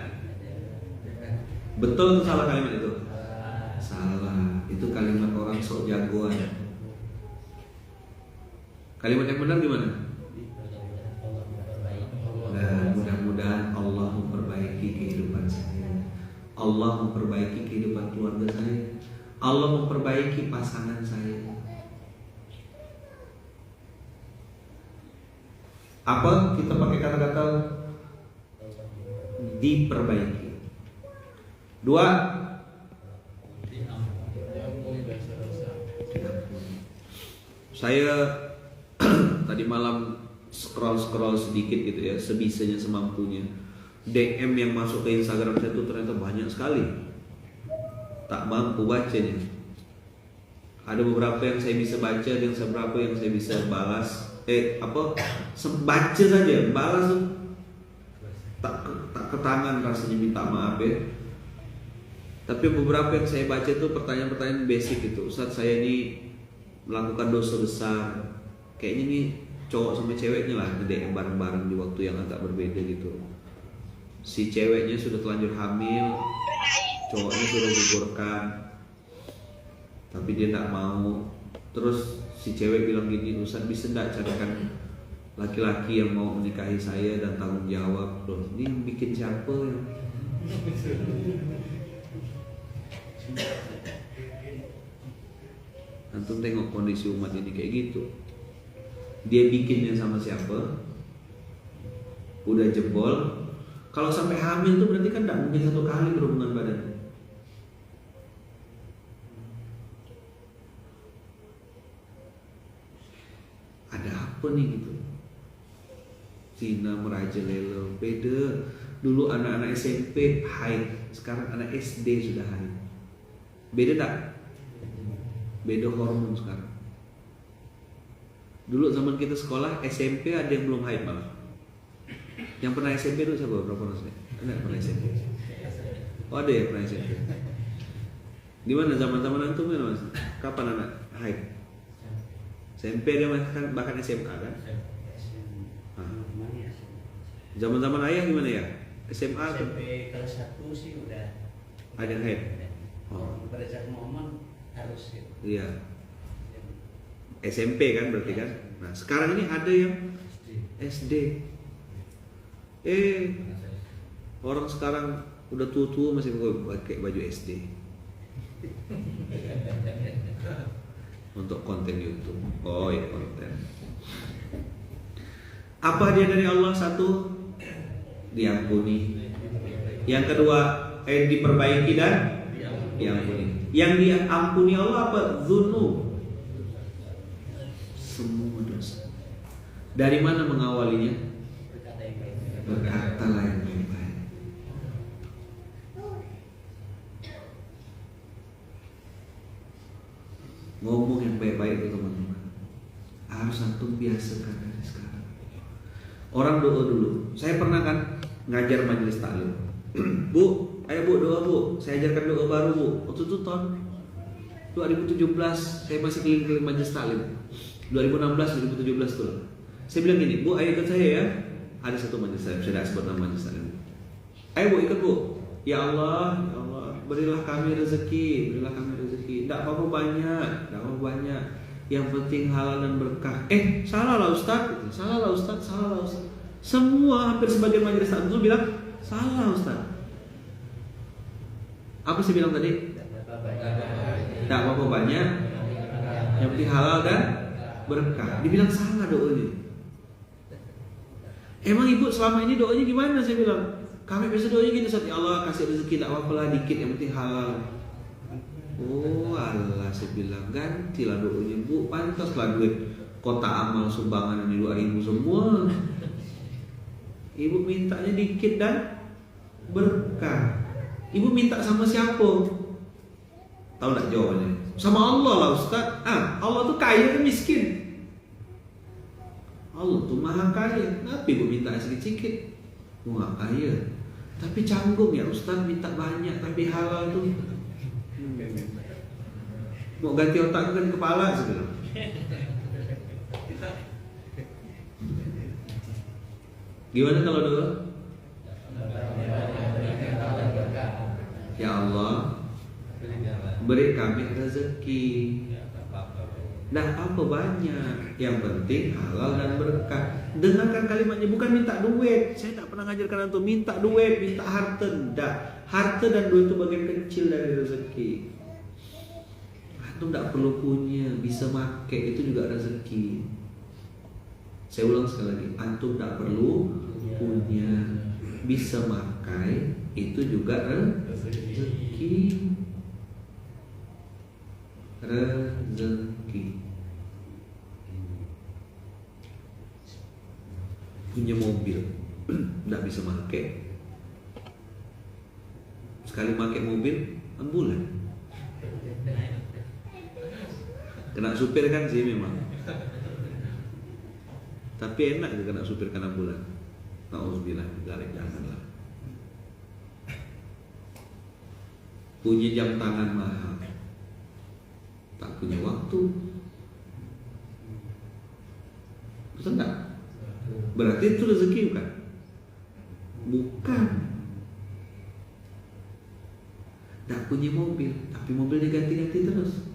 [SPEAKER 1] Betul atau salah kalimat itu? Salah. Itu kalimat orang sok jagoan. Kalimat yang benar gimana? Nah, mudah-mudahan Allah memperbaiki kehidupan saya. Allah memperbaiki kehidupan keluarga saya. Allah memperbaiki pasangan saya. Apa? Kita pakai kata-kata diperbaiki. Dua, saya tadi malam scroll sedikit gitu ya, sebisanya semampunya. DM yang masuk ke Instagram saya itu ternyata banyak sekali. Tak mampu bacanya. Ada beberapa yang saya bisa baca, dan beberapa yang saya bisa balas. Baca saja, balas tak ke tangan rasanya, minta maaf ya. Tapi beberapa yang saya baca itu pertanyaan-pertanyaan basic gitu. Ustaz, saya ini melakukan dosa besar. Kayaknya nih cowok sama ceweknya lah nge-DM bareng-bareng di waktu yang agak berbeda gitu. Si ceweknya sudah terlanjur hamil, cowoknya sudah digugurkan, tapi dia tak mau. Terus si cewek bilang gini, Ustaz bisa enggak carikan laki-laki yang mau menikahi saya dan tanggung jawab. Loh, ini yang bikin siapa ya? Antum tengok kondisi umat ini kayak gitu. Dia bikinnya sama siapa? Udah jebol. Kalau sampai hamil tuh berarti kan tidak mungkin satu kali berhubungan badan. Apa nih gitu? Zina merajalela. Beda. Dulu anak-anak SMP haid, sekarang anak SD sudah haid. Beda tak? Beda hormon sekarang. Dulu zaman kita sekolah SMP ada yang belum haid malah. Yang pernah SMP dulu siapa? Berapa orang? Ada yang pernah SMP? Oh ada ya pernah SMP. Di mana zaman-zaman antum kan mas? Kapan anak haid? SMP dia kan bahkan SMA kan? Zaman-zaman ayah gimana ya? SMA
[SPEAKER 2] SMP kelas 1 sih udah
[SPEAKER 1] ada yang haid.
[SPEAKER 2] Oh, pada saat momen harus gitu.
[SPEAKER 1] Iya. SMP kan berarti kan? Nah sekarang ini ada yang SD. Orang sekarang udah tua-tua masih pakai baju SD untuk konten YouTube. Oh ya konten. Apa dia dari Allah? Satu, diampuni. Yang kedua, diperbaiki dan diampuni. Yang diampuni Allah apa? Dzunub. Semua dosa. Dari mana mengawalinya? Berkatalah yang baik-baik. Ngomong yang baik-baik itu teman-teman harus antum biasakan dari sekarang. Orang doa dulu. Saya pernah kan ngajar majelis taklim. Bu, ayo bu doa bu. Saya ajarkan doa baru bu. Waktu itu tahun 2017 saya masih keliling-keliling majelis taklim. 2016, 2017 tuh. Saya bilang gini, bu ayo ikut saya ya. Ada satu majelis saya tidak sebut nama majelis taklim. Ayo bu ikut bu. Ya Allah, berilah kami rezeki, berilah kami rezeki. Tidak apa-apa banyak, tidak apa-apa banyak. Yang penting halal dan berkah. Salah lah Ustaz, salah lah Ustaz, salah lah Ustaz. Semua hampir sebagian majelis taklim itu bilang salah Ustaz. Apa saya bilang tadi? Tidak apa-apa banyak. Yang penting halal dan berkah. Dibilang salah doanya. Emang ibu selama ini doanya gimana? Saya bilang kami biasa doanya gini, Ustaz, ya Allah kasih rezeki tak apa-apa lah dikit, yang penting halal. Oh Allah, saya bilang gantilah doanya bu, pantaslah duit kota amal sumbangan ini 2.000 semua. Ibu mintanya dikit dan berkah. Ibu minta sama siapa? Tahu tak jawabannya? Sama Allah lah Ustaz. Allah tuh kaya kan miskin? Allah tuh maha kaya. Kenapa ibu minta sedikit-sedikit? Wah kaya. Tapi canggung ya Ustaz minta banyak tapi halal tuh. Mau ganti otak kan kepala sebenarnya. Gimana kalau doa? Ya Allah, beri kami rezeki. Nah apa banyak, yang penting halal dan berkah. Dengarkan kalimatnya, bukan minta duit. Saya tak pernah ngajarkan antum minta duit, minta harta. Tidak, harta dan duit itu bagian kecil dari rezeki. Antum tidak perlu punya, bisa pakai itu juga rezeki. Saya ulang sekali lagi, antum tidak perlu punya, bisa pakai itu juga rezeki. Rezeki. Punya mobil tidak bisa pakai, sekali pakai mobil ambulan. Kena supir kan sih memang, tapi enak juga kena supir kan ambulan. Nauzubillah, janganlah. Punya jam tangan mahal, tak punya waktu. Betul enggak? Berarti itu rezeki bukan? Bukan. Tak punya mobil, tapi mobil diganti-ganti terus.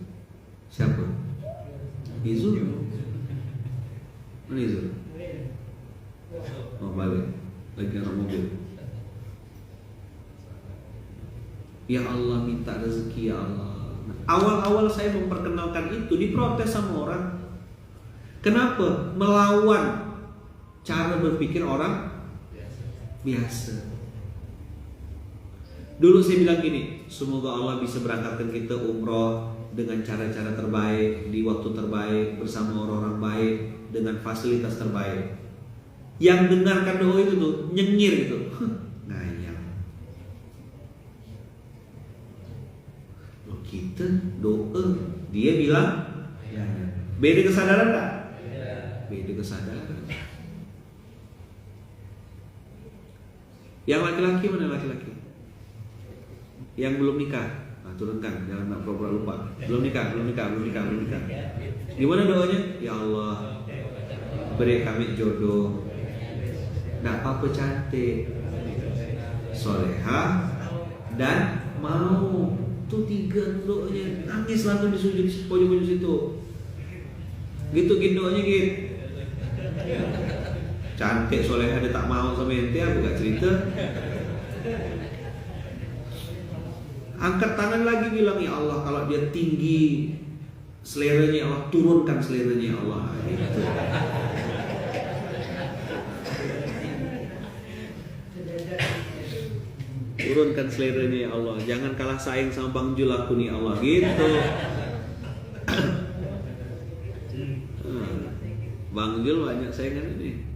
[SPEAKER 1] Siapa? Izul. Mana Izul? Oh balik, lagi anak mobil. Ya Allah minta rezeki ya Allah. Awal-awal saya memperkenalkan itu diprotes sama orang. Kenapa? Melawan cara berpikir orang biasa. Dulu saya bilang gini, semoga Allah bisa berangkatkan kita umroh dengan cara-cara terbaik, di waktu terbaik, bersama orang-orang baik, dengan fasilitas terbaik. Yang dengarkan doa itu tuh nyengir gitu, ngayal. Loh, kita doa, dia bilang beda kesadaran nggak? Beda kesadaran. Yang laki-laki mana laki-laki? Yang belum nikah, nah, turunkan, jangan nak pura-pura lupa. Belum nikah. Gimana doanya? Ya Allah, beri kami jodoh. Nggak apa-apa, cantik, soleha, dan mau. Tuh 3 doanya. Nangis langsung di sujud pojok-pojok situ. Gitu doanya gitu. Cantik, soleha, dia tak mau sama ente, aku gak cerita. Angkat tangan lagi bilang, ya Allah, kalau dia tinggi seleranya, ya Allah, turunkan seleranya, ya Allah. Gitu. Turunkan seleranya, ya Allah. Jangan kalah saing sama Bang Jul aku nih, ya Allah. Gitu. Bang Jul banyak saingan ini.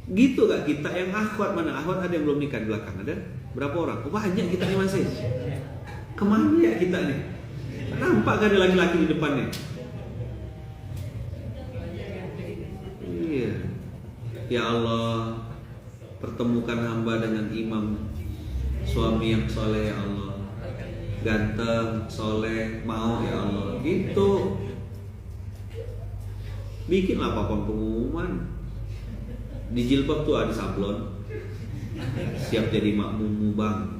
[SPEAKER 1] Gitu gak kita yang akhwat? Mana akhwat ada yang belum nikah di belakang? Ada? Berapa orang? Oh, banyak kita nih masih. Kemana ya kita nih? Nampak gak ada laki-laki di depan nih? Iya. Ya Allah, pertemukan hamba dengan imam, suami yang soleh, ya Allah. Ganteng, soleh, mau, ya Allah. Gitu. Bikinlah papan pengumuman. Di jilbab tuh ada sablon, siap jadi makmum bang,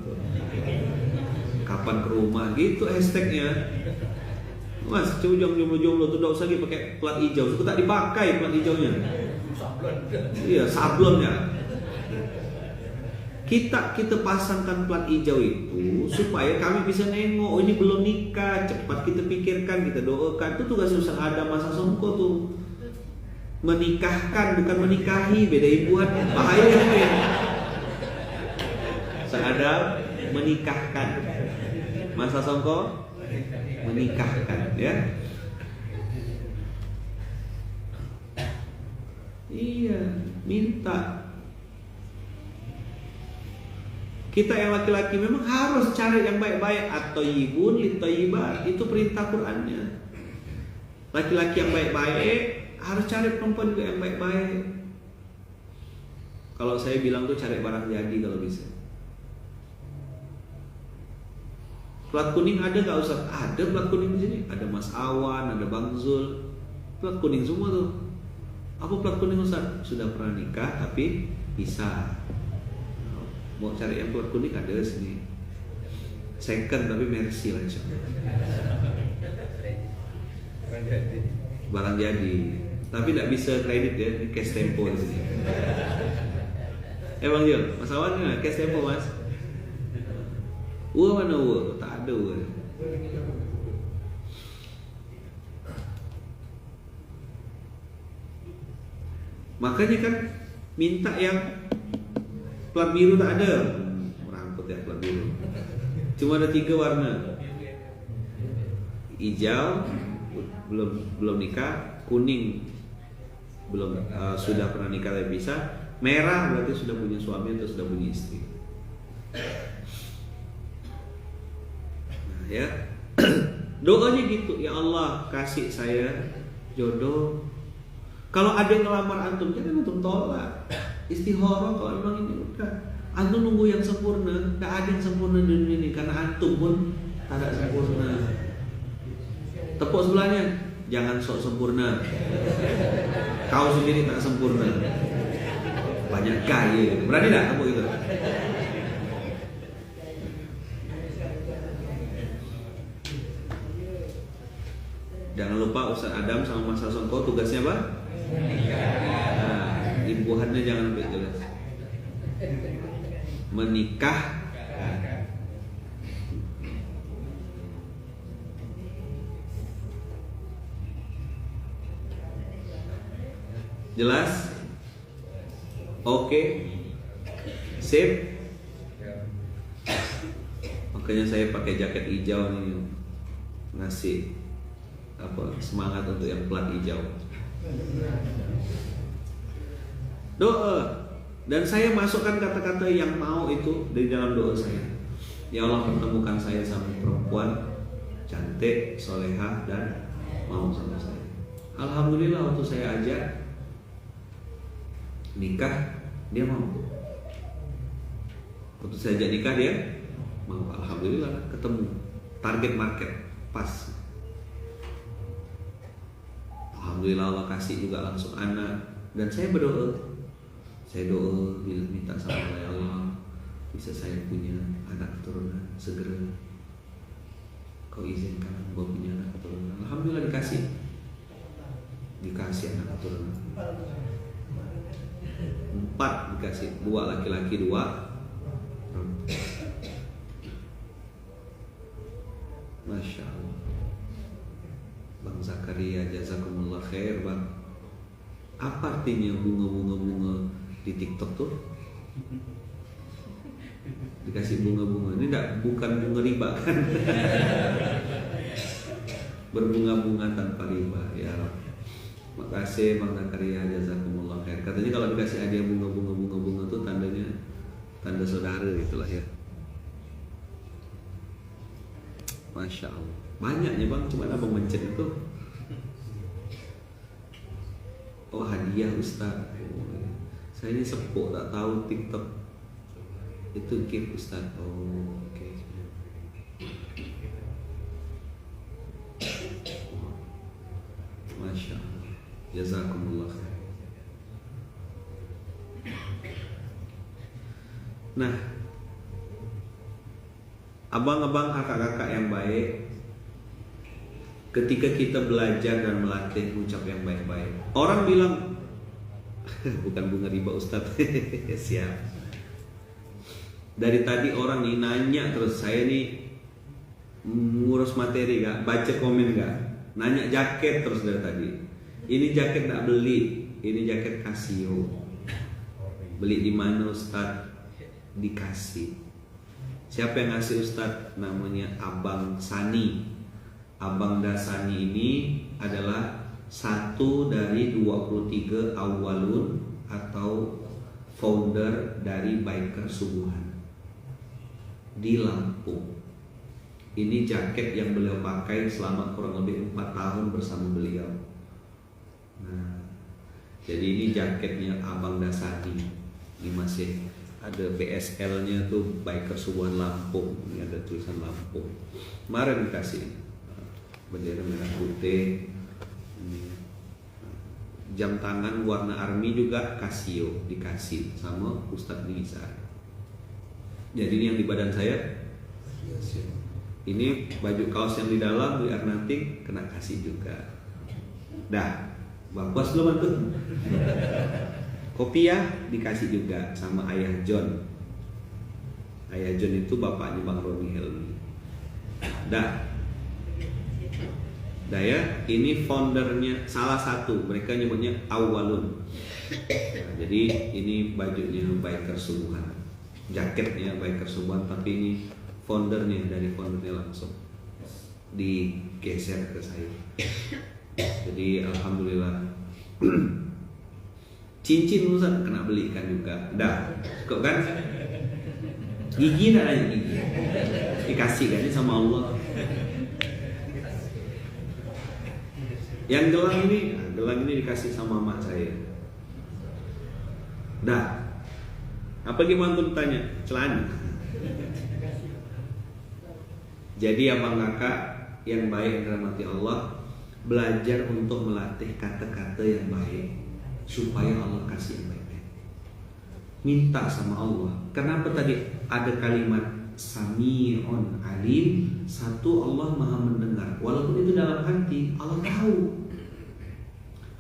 [SPEAKER 1] kapan ke rumah, gitu hashtagnya. Mas, coba jomblo-jomblo tuh, gak usah lagi pakai plat hijau, suka tak dipakai plat hijaunya. Iya, sablonnya. Kita pasangkan plat hijau itu supaya kami bisa nengok, oh ini belum nikah, cepat kita pikirkan, kita doakan. Itu tugas Ustaz Adam Masa Songko tuh. Menikahkan, bukan menikahi, beda buat bahaya ini. Seadab menikahkan, Masa Songko menikahkan, ya. Iya, minta. Kita yang laki-laki memang harus cari yang baik-baik. At-thayyibun lit-thayyibat, itu perintah Qur'annya. Laki-laki yang baik-baik harus cari perempuan juga yang baik-baik. Kalau saya bilang tuh cari barang jadi kalau bisa. Plat kuning ada nggak Ustaz? Ada plat kuning di sini. Ada Mas Awan, ada Bang Zul. Plat kuning semua tuh. Apa plat kuning Ustaz? Sudah pernah nikah tapi bisa. Mau cari yang plat kuning ada di sini. Second tapi Mercy lah insyaallah. Barang jadi. Tapi tidak bisa kredit ya, ini cash tempo di sini. Bang Jul, Mas Awan nggak cash tempo Mas? Mana tak ada Makanya kan minta yang plat biru tak ada. Merangkut ya plat biru. Cuma ada 3 warna. Hijau belum nikah, kuning belum sudah pernah nikah tapi bisa, merah berarti sudah punya suami atau sudah punya istri. Nah, ya. Doanya gitu, ya Allah kasih saya jodoh. Kalau ada yang ngelamar antum, jangan antum tolak. Istikharah kalau memang ini udah. Antum nunggu yang sempurna, gak ada yang sempurna di dunia ini karena antum pun tak ada sempurna. Tepuk sebelahnya, jangan sok sempurna. Kau sendiri tak sempurna. Banyak gaya. Berani tak tepuk itu? Jangan lupa Ustaz Adam sama Mas Songko tugasnya apa? Nah, imbuhannya jangan lebih jelas. Menikah. Jelas? Oke. Sip. Makanya saya pakai jaket hijau nih, ngasih semangat untuk yang plat hijau. Doa, dan saya masukkan kata-kata yang mau itu di dalam doa saya. Ya Allah, pertemukan saya sama perempuan cantik, solehah, dan mau sama saya. Alhamdulillah waktu saya ajak nikah, dia mau. Waktu saya ajak nikah dia mau. Alhamdulillah ketemu target market pas. Alhamdulillah Allah kasih juga langsung anak. Dan saya berdoa, saya doa minta sama Allah, ya Allah bisa saya punya anak keturunan segera. Kau izinkan gue punya anak keturunan. Alhamdulillah dikasih anak keturunan 4 dikasih, 2 laki-laki 2 Masya Allah. Bang Zakaria, jazakumullah khair bang. Apa artinya bunga di TikTok tuh? Dikasih bunga-bunga. Ini bukan bunga riba kan? Berbunga-bunga tanpa riba. Ya, makasih Bang Zakaria, jazakumullah khair. Katanya kalau dikasih hadiah bunga tuh tandanya tanda saudara itulah ya. Masya Allah. Banyaknya bang, cuma abang mencet itu. Oh hadiah Ustaz. Saya ini sepuh tak tahu TikTok itu gift Ustaz. Oh oke. Okay. Masya Allah. Jazakumullah khair. Nah, abang-abang, kakak-kakak yang baik, ketika kita belajar dan melatih ucap yang baik-baik, orang bilang bukan bunga riba Ustadz. Siap. Dari tadi orang nih nanya terus, saya nih ngurus materi gak, baca komen gak, nanya jaket terus dari tadi. Ini jaket gak beli, ini jaket Casio. Beli di mana Ustadz? Dikasih. Siapa yang ngasih Ustadz? Namanya Abang Sani. Abang Dasani ini adalah satu dari 23 awalun atau founder dari Biker Subuhan di Lampung. Ini jaket yang beliau pakai selama kurang lebih 4 tahun bersama beliau. Nah, jadi ini jaketnya Abang Dasani. Ini masih ada BSL-nya tuh, Biker Subuhan Lampung. Ini ada tulisan Lampung. Kemarin dikasih bendera merah putih. Jam tangan warna army juga Casio dikasih sama Ustadz Nizar. Jadi ini yang di badan saya. Ini baju kaos yang di dalam di Arnatik kena kasih juga. Dah, puas belum tuh? Kopiah dikasih juga sama Ayah John. Ayah John itu bapaknya Bang Roni Helmi. Dah ya, ini foundernya salah satu, mereka nyebutnya Awalun. Nah, jadi ini bajunya Biker Subuhan, jaketnya Biker Subuhan, tapi ini foundernya, dari foundernya langsung digeser ke saya. Jadi alhamdulillah. Cincin Ustaz kena belikan juga. Dah, kok kan? Gigi tak nanya gigi. Dikasih kan sama Allah. Yang gelang ini dikasih sama mak saya. Dah. Apa gimana tuh tanya? Celana. Jadi abang kakak yang baik yang dirahmati Allah, belajar untuk melatih kata-kata yang baik supaya Allah kasih yang baik-baik. Minta sama Allah. Kenapa tadi ada kalimat Sami'un Alim? Satu, Allah Maha mendengar. Walaupun itu dalam hati, Allah tahu.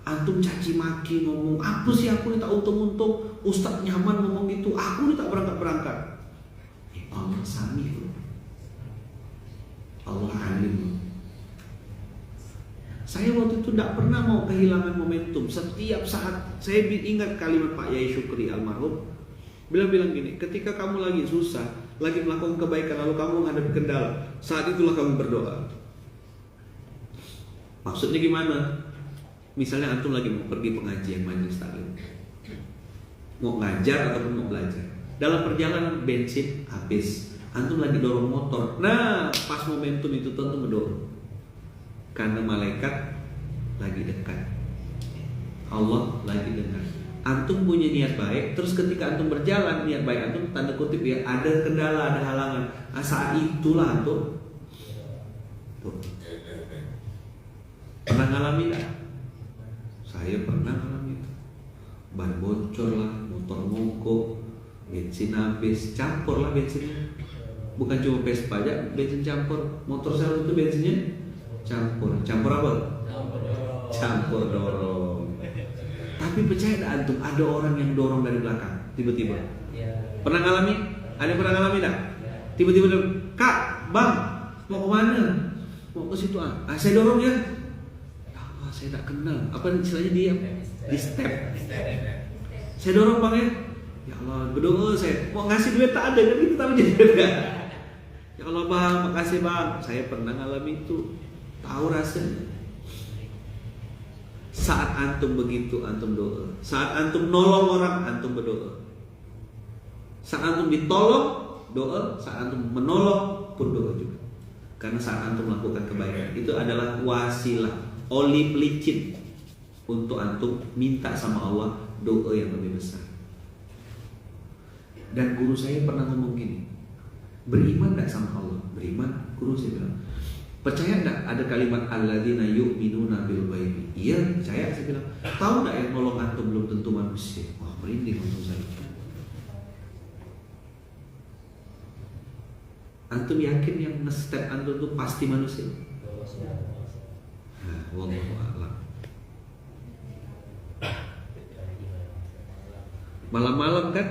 [SPEAKER 1] Antum caci maki ngomong, apa sih aku ini tak untung-untung, Ustadz nyaman ngomong gitu, aku ini tak berangkat-berangkat. Allah Sami', Allah Alim. Saya waktu itu tidak pernah mau kehilangan momentum. Setiap saat saya ingat kalimat Pak Yai Syukri almarhum, Bilang gini, ketika kamu lagi susah, lagi melakukan kebaikan, lalu kamu menghadapi kendala, saat itulah kamu berdoa. Maksudnya gimana? Misalnya antum lagi mau pergi pengajian majelis taklim, mau ngajar ataupun mau belajar. Dalam perjalanan bensin habis, antum lagi dorong motor. Nah, pas momentum itu antum mendorong, karena malaikat lagi dekat, Allah lagi dengar. Antum punya niat baik, terus ketika antum berjalan, niat baik antum tanda kutip ya, ada kendala, ada halangan. Nah, saat itulah antum tuh. Pernah ngalamin gak? Saya pernah ngalamin itu. Ban bocor lah, motor mogok, bensin habis, campur lah bensinnya. Bukan cuma Vespa aja, bensin campur. Motor saya itu bensinnya campur. Campur apa? Campur dorong. Tapi percaya gak antum, ada orang yang dorong dari belakang tiba-tiba. Pernah ngalamin? Ada yang pernah ngalamin gak? Tiba-tiba, Kak, Bang, mau kemana? Mau ke situ ah. Saya dorong ya. Saya tak kenal. Apa istilahnya dia? Di step. Saya dorong Bang ya. Ya Allah, berdoa saya. Mau ngasih duit tak ada kan itu tapi jadi enggak. Ya Allah Bang, makasih Bang. Saya pernah ngalami itu. Tahu rasanya. Saat antum begitu, antum doa. Saat antum nolong orang, antum berdoa. Saat antum ditolong, doa. Saat antum menolong, pun doa juga. Karena saat antum melakukan kebaikan, itu adalah wasilah, oli pelicin untuk antum minta sama Allah doa yang lebih besar. Dan guru saya pernah ngomong gini, beriman gak sama Allah? Beriman. Guru saya bilang, percaya gak ada kalimat alladzina yu'minuna bil ghaibi? Iya, percaya. Saya bilang, tahu gak yang nolong antum belum tentu manusia? Wah, merinding untuk saya. Antum yakin yang nge-step antum itu pasti manusia? Nah, wallahu a'lam. Malam-malam kan?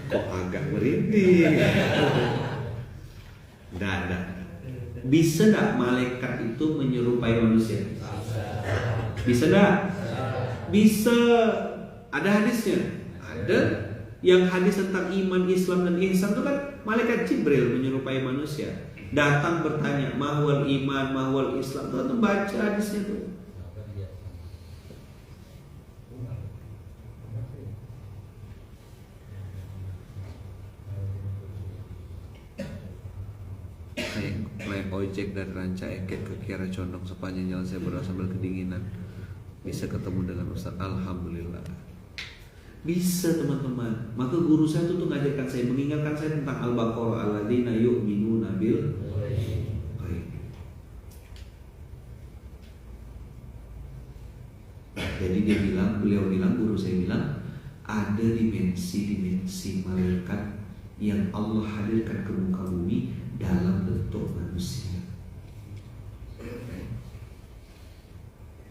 [SPEAKER 1] Kok agak merinding? Nggak. Bisa nggak malaikat itu menyerupai manusia? Bisa nggak? Bisa. Ada hadisnya. Ada. Yang hadis tentang iman, Islam dan ihsan itu kan malaikat Jibril menyerupai manusia. Datang bertanya, mahwal iman, mahwal Islam. Tuh baca hadisnya tuh. Naik ojek dari Ranca Ekek ke Kiara Condong, sepanjang jalan saya berasa sambil kedinginan. Bisa ketemu dengan Ustaz, alhamdulillah. Bisa teman-teman. Maka guru saya tuh ngajarkan saya, mengingatkan saya tentang Al-Baqarah, alladzina yu'minuna bil ghaib. Jadi beliau bilang, guru saya bilang, ada dimensi malaikat yang Allah hadirkan ke muka bumi dalam bentuk manusia.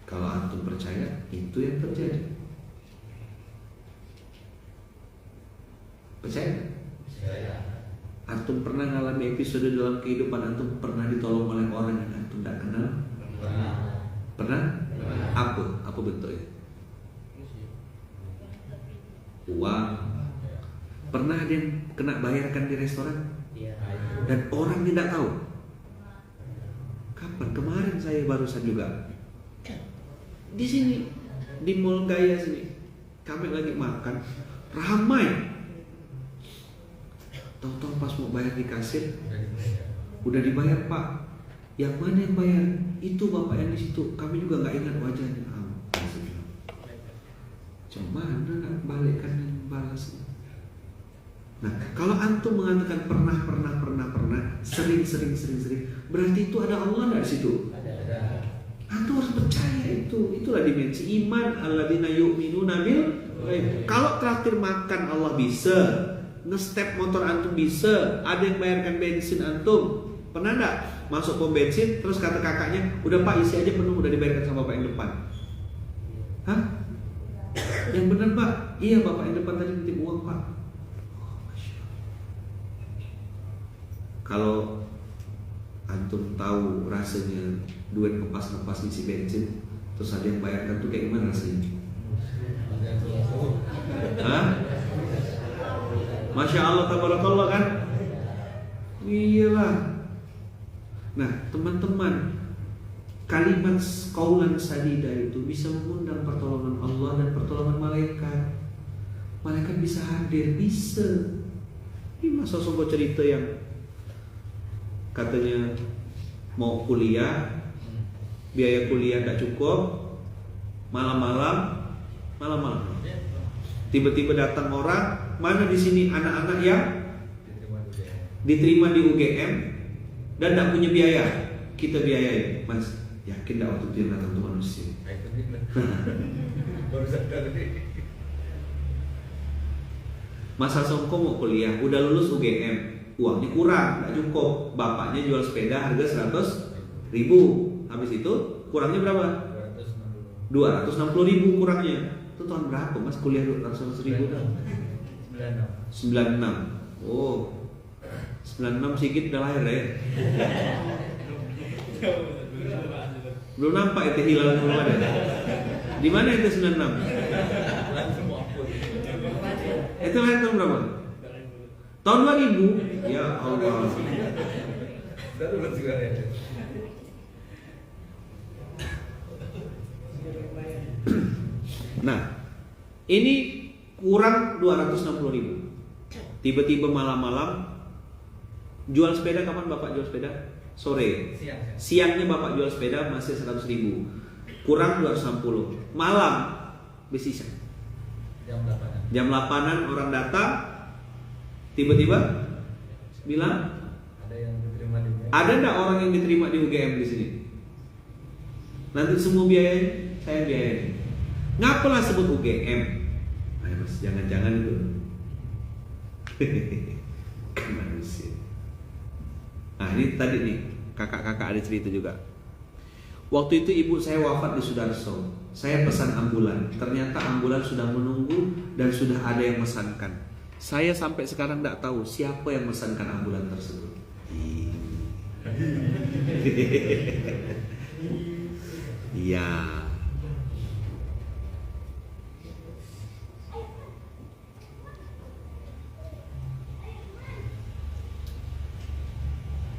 [SPEAKER 1] Kalau antum percaya, itu yang terjadi. Percaya? Antum pernah ngalami episode dalam kehidupan antum pernah ditolong oleh orang yang antum tidak kenal? Pernah? Apa bentuknya? Uang. Pernah ada yang kena bayarkan di restoran? Dan orang tidak tahu. Kapan? Kemarin saya barusan juga di sini, di Mall Gaya sini. Kami lagi makan, ramai. Tahu-tahu pas mau bayar di kasir, udah dibayar Pak. Yang mana yang bayar? Itu bapak yang di situ. Kami juga nggak ingat wajahnya. Cuma mana nak balikkan dan balas. Nah, kalau antum mengatakan pernah, sering, berarti itu ada Allah nggak di situ? Antum harus percaya itu. Itulah dimensi iman. Alladzina yu'minuna bil ghaib. Kalau traktir makan Allah bisa, nge-step motor antum bisa, ada yang bayarkan bensin antum. Pernah nggak masuk pom bensin terus kata kakaknya, udah Pak isi aja penuh, udah dibayarkan sama bapak yang depan? Hah? Yang benar Pak? Iya, bapak yang depan tadi nitip uang Pak. Kalau antum tahu rasanya duit ngepas isi bensin, terus ada yang bayarkan tuh kayak gimana rasanya? Masya Allah, tabarakallah kan? Iyalah. Nah, teman-teman, kalimat qaulan sadida itu bisa mengundang pertolongan Allah dan pertolongan malaikat. Malaikat bisa hadir, bisa. Ini masa sebuah cerita yang katanya mau kuliah, biaya kuliah tidak cukup, malam-malam, tiba-tiba datang orang, mana di sini anak-anak yang diterima di UGM dan tidak punya biaya, kita biayai, Mas. Yakin tidak waktu itu datang tuh manusia? Masa Songko mau kuliah, udah lulus UGM, uangnya kurang, tidak cukup. Bapaknya jual sepeda harga 100.000. Habis itu kurangnya berapa? 260.000 kurangnya. Itu tahun berapa Mas kuliah 260.000? 96. Oh, 96 Sigit udah lahir ya? Belum nampak itu hilal belum ada. Di mana itu 96? Itu lahir tahun berapa? Tahun 2000. Ya Allah. Nah, ini kurang 260.000. Tiba-tiba malam-malam jual sepeda. Kapan Bapak jual sepeda? Sore. Siangnya Bapak jual sepeda masih 100.000. Kurang 260. Malam bersisa. Jam 8-an orang datang, tiba-tiba bilang, ada enggak orang yang diterima di UGM di sini? Nanti semua biaya saya biayain. Ngapalah sebut UGM? Ayo Mas, jangan-jangan itu. Manusia. Nah ini tadi nih, kakak-kakak ada cerita juga. Waktu itu ibu saya wafat di Sudarso. Saya pesan ambulan. Ternyata ambulan sudah menunggu dan sudah ada yang mesankan. Saya sampai sekarang tidak tahu siapa yang mesankan ambulan tersebut. Iya.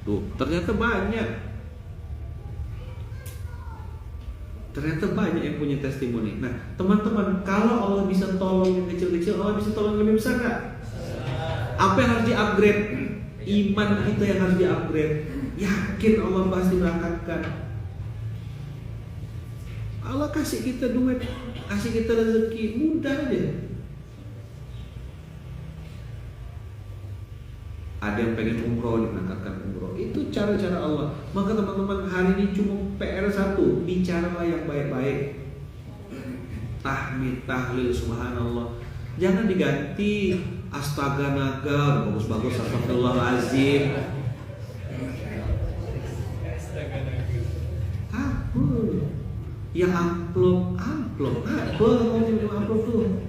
[SPEAKER 1] Tuh, ternyata banyak. Ternyata banyak yang punya testimoni. Nah, teman-teman, kalau Allah bisa tolong yang kecil-kecil, Allah bisa tolong yang lebih besar nggak? Apa yang harus di-upgrade? Iman kita yang harus di-upgrade. Yakin Allah pasti berangkatkan. Allah kasih kita duit, kasih kita rezeki, mudah aja. Ada yang pengen umroh, diberangkatkan umroh. Itu cara-cara Allah. Maka teman-teman, hari ini cuma PR 1, bicaralah yang baik-baik. Tahmid, tahlil, subhanallah. Jangan diganti astaga naga, bagus-bagus, astagfirullahalazim. Apa? Yang amplop. Apa? Amplop tuh.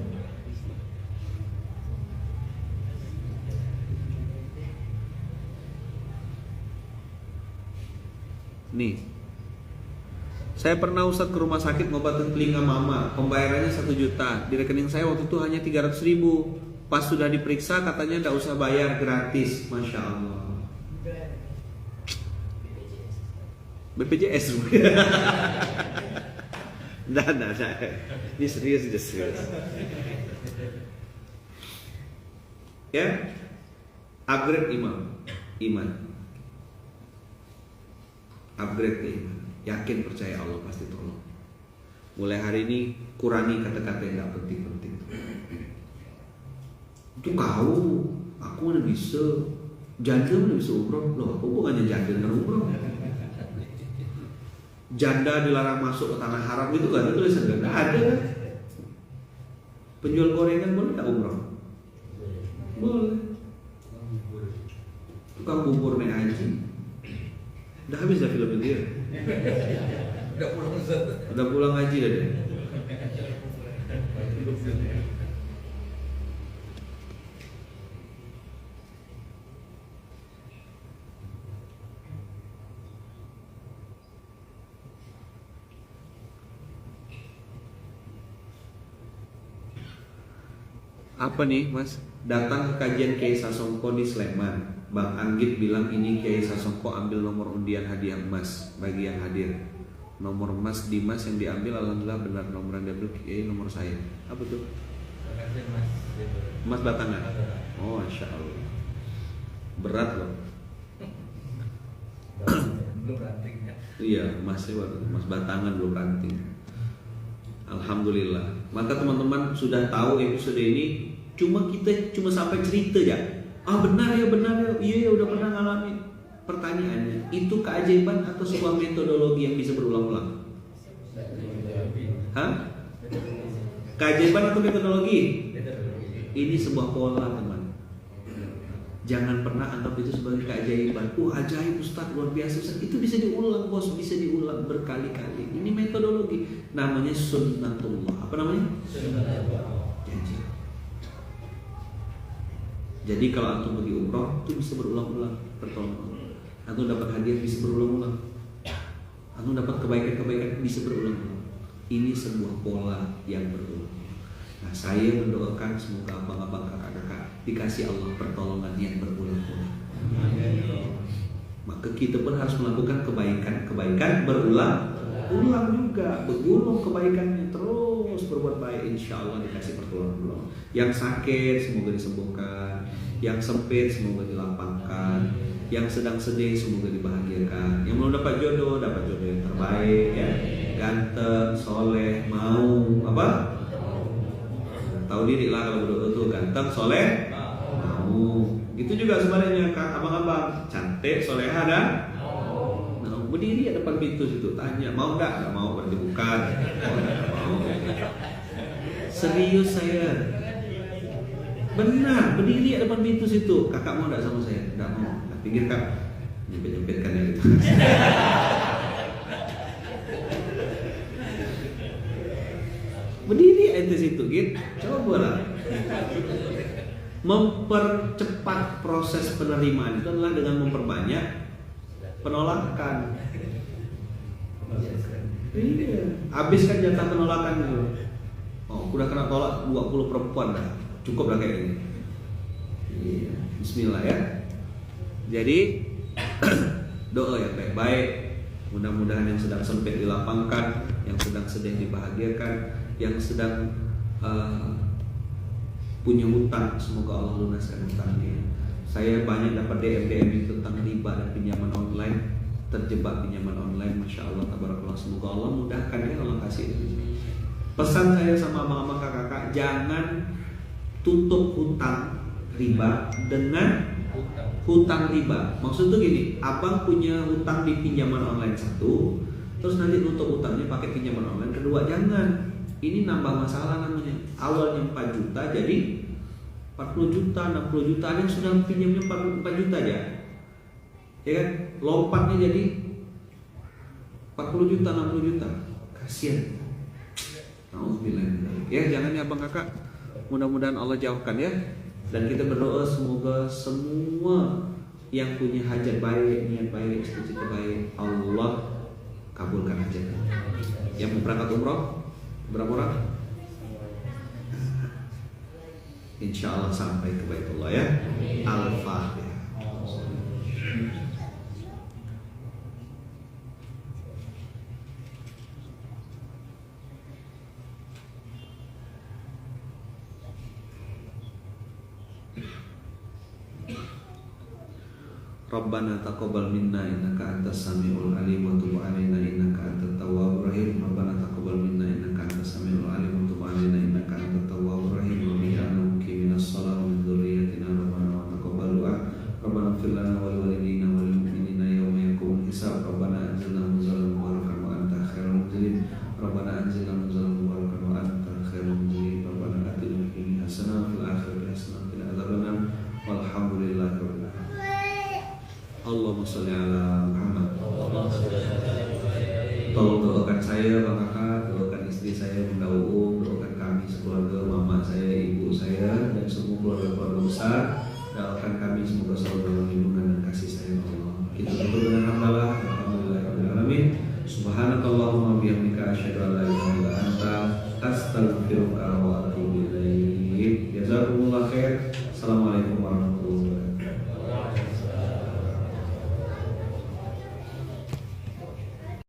[SPEAKER 1] Nih, saya pernah Ustadz ke rumah sakit ngobatin telinga mama, pembayarannya 1 juta, di rekening saya waktu itu hanya 300.000. Pas sudah diperiksa katanya tidak usah bayar, gratis. Masya Allah. BPJS. Nah. Ini serius. Ya, upgrade iman. Upgrade iman. Yakin percaya Allah pasti tolong. Mulai hari ini kurangi kata-kata yang gak penting-penting. Itu kau, aku mana bisa. Janda mana bisa umroh. Loh, aku bukannya janda dengan umroh. Janda dilarang masuk ke tanah haram itu gak ada tulisan, gak ada. Penjual gorengan boleh tak umroh? Boleh. Tukang bubur naik haji. Udah habis dah film dia. Udah pulang haji dah dia. Apa nih Mas? Datang ke kajian Kiai Sasongko di Sleman. Bang Anggit bilang ini Kiai Sasongko ambil nomor undian hadiah emas bagi yang hadir. Nomor emas Dimas yang diambil alhamdulillah benar, nomor yang diambil Kiai nomor saya. Apa tuh? Emas batangan. Oh, Masya Allah. Berat loh.
[SPEAKER 2] Belum ranting ya.
[SPEAKER 1] Iya, emas batangan belum ranting. Alhamdulillah. Maka teman-teman sudah tahu episode ini. Kita cuma sampai cerita ya. Benar ya, iya udah pernah ngalamin. Pertanyaannya, itu keajaiban atau sebuah metodologi yang bisa berulang-ulang? Hah? Keajaiban atau metodologi? Ini sebuah pola teman. Jangan pernah anggap itu sebagai keajaiban. Ajaib Ustaz, luar biasa Ustaz. Itu bisa diulang bos, bisa diulang berkali-kali. Ini metodologi. Namanya sunnatullah. Apa namanya? Janji. Jadi kalau antum pergi umroh itu bisa berulang-ulang pertolongan. Antum dapat hadiah bisa berulang-ulang. Antum dapat kebaikan-kebaikan bisa berulang-ulang. Ini sebuah pola yang berulang. Nah, saya mendoakan semoga abang-abang kakak-kakak dikasih Allah pertolongan yang berulang-ulang. Maka kita pun harus melakukan kebaikan berulang juga, bergulung kebaikannya terus berbuat baik, insya Allah dikasih pertolongan. Yang sakit semoga disembuhkan, yang sempit semoga dilapangkan, yang sedang sedih semoga dibahagiakan, yang belum dapat jodoh yang terbaik ya, ganteng, soleh, mau apa? Tahu diri lah kalau berdoa tuh ganteng, soleh, mau. Itu juga sebenarnya kak abang-abang, cantik, soleha dan berdiri di depan pintu situ, tanya mau nggak mau, berarti bukan. Mau. Serius saya, benar berdiri di depan pintu situ. Kakak mau nggak sama saya? Nggak mau. Nah, pinggir kak, nyempet-nyempetkan ya gitu. Berdiri ente situ gitu. Coba lah. Mempercepat proses penerimaan itu adalah dengan memperbanyak penolakan. Iya. Habiskan jatah penolakan dulu. Udah kena tolak 20 perempuan dah. Cukup lah kayak gini. Iya. Bismillah ya. Jadi doa yang baik-baik. Mudah-mudahan yang sedang sempit dilapangkan, yang sedang sedih dibahagiakan, yang sedang punya hutang semoga Allah lunaskan hutangnya. Saya banyak dapat DM tentang riba dan pinjaman online, terjebak pinjaman online, masya Allah, tabarakallah. Semoga Allah mudahkan ya, Allah kasih. Pesan saya sama abang-abang kakak, jangan tutup hutang riba dengan hutang riba. Maksud tuh gini, abang punya hutang di pinjaman online satu, terus nanti tutup hutangnya pakai pinjaman online kedua, jangan. Ini nambah masalah namanya. Awalnya 4 juta jadi 40 juta, 60 juta, ada yang sudah pinjamnya 44 juta aja. Ya kan? Lompatnya jadi 40 juta, 60 juta. Kasihan. Alhamdulillah. Ya, jangan ya Bang Kakak. Mudah-mudahan Allah jauhkan ya. Dan kita berdoa semoga semua yang punya hajat baik, niat baik, cita-cita baik, Allah kabulkan hajatnya. Yang mau berangkat umroh berapa orang? Insya Allah sampai ke Baitullah ya. Al-Fatihah. Rabbana taqabbal minna innaka antas samiul alim wa tub alaina innaka antat tawwabur rahim. Rabbana taqabbal minna innaka antas samiul alim wa tub alaina innaka antat tawwabur rahim. Wa bi'ana muqimis shalah wa min dzurriyyatina rabbana wa taqabbal du'a. Rabbana ighfir lana wa liwalidina wa lil mu'minina yawma yaqumul hisab. Rabbana anzilna munzalan mubarakan wa anta khairul munzilin. Rabbana anzilna munzalan mubarakan wa anta khairul munzilin. Rabbana atina fid dunya hasanah wa fil akhirati hasanah wa qina adzabannar. Walhamdulillahi rabbil alamin. Allahumma sholli ala Muhammad. Tolong doakan saya, Bang Kakak, doakan istri saya, Bunda Uung, doakan kami sekeluarga, mama saya, ibu saya, dan semua keluarga-keluarga besar. Doakan kami semoga selalu dalam lindungan dan kasih sayang Allah. Kita tutup dengan hamdalah. Alhamdulillahirabbil alamin. Subhanakallahumma bihamdika asyhadu an la ilaha illa anta astaghfiruka wa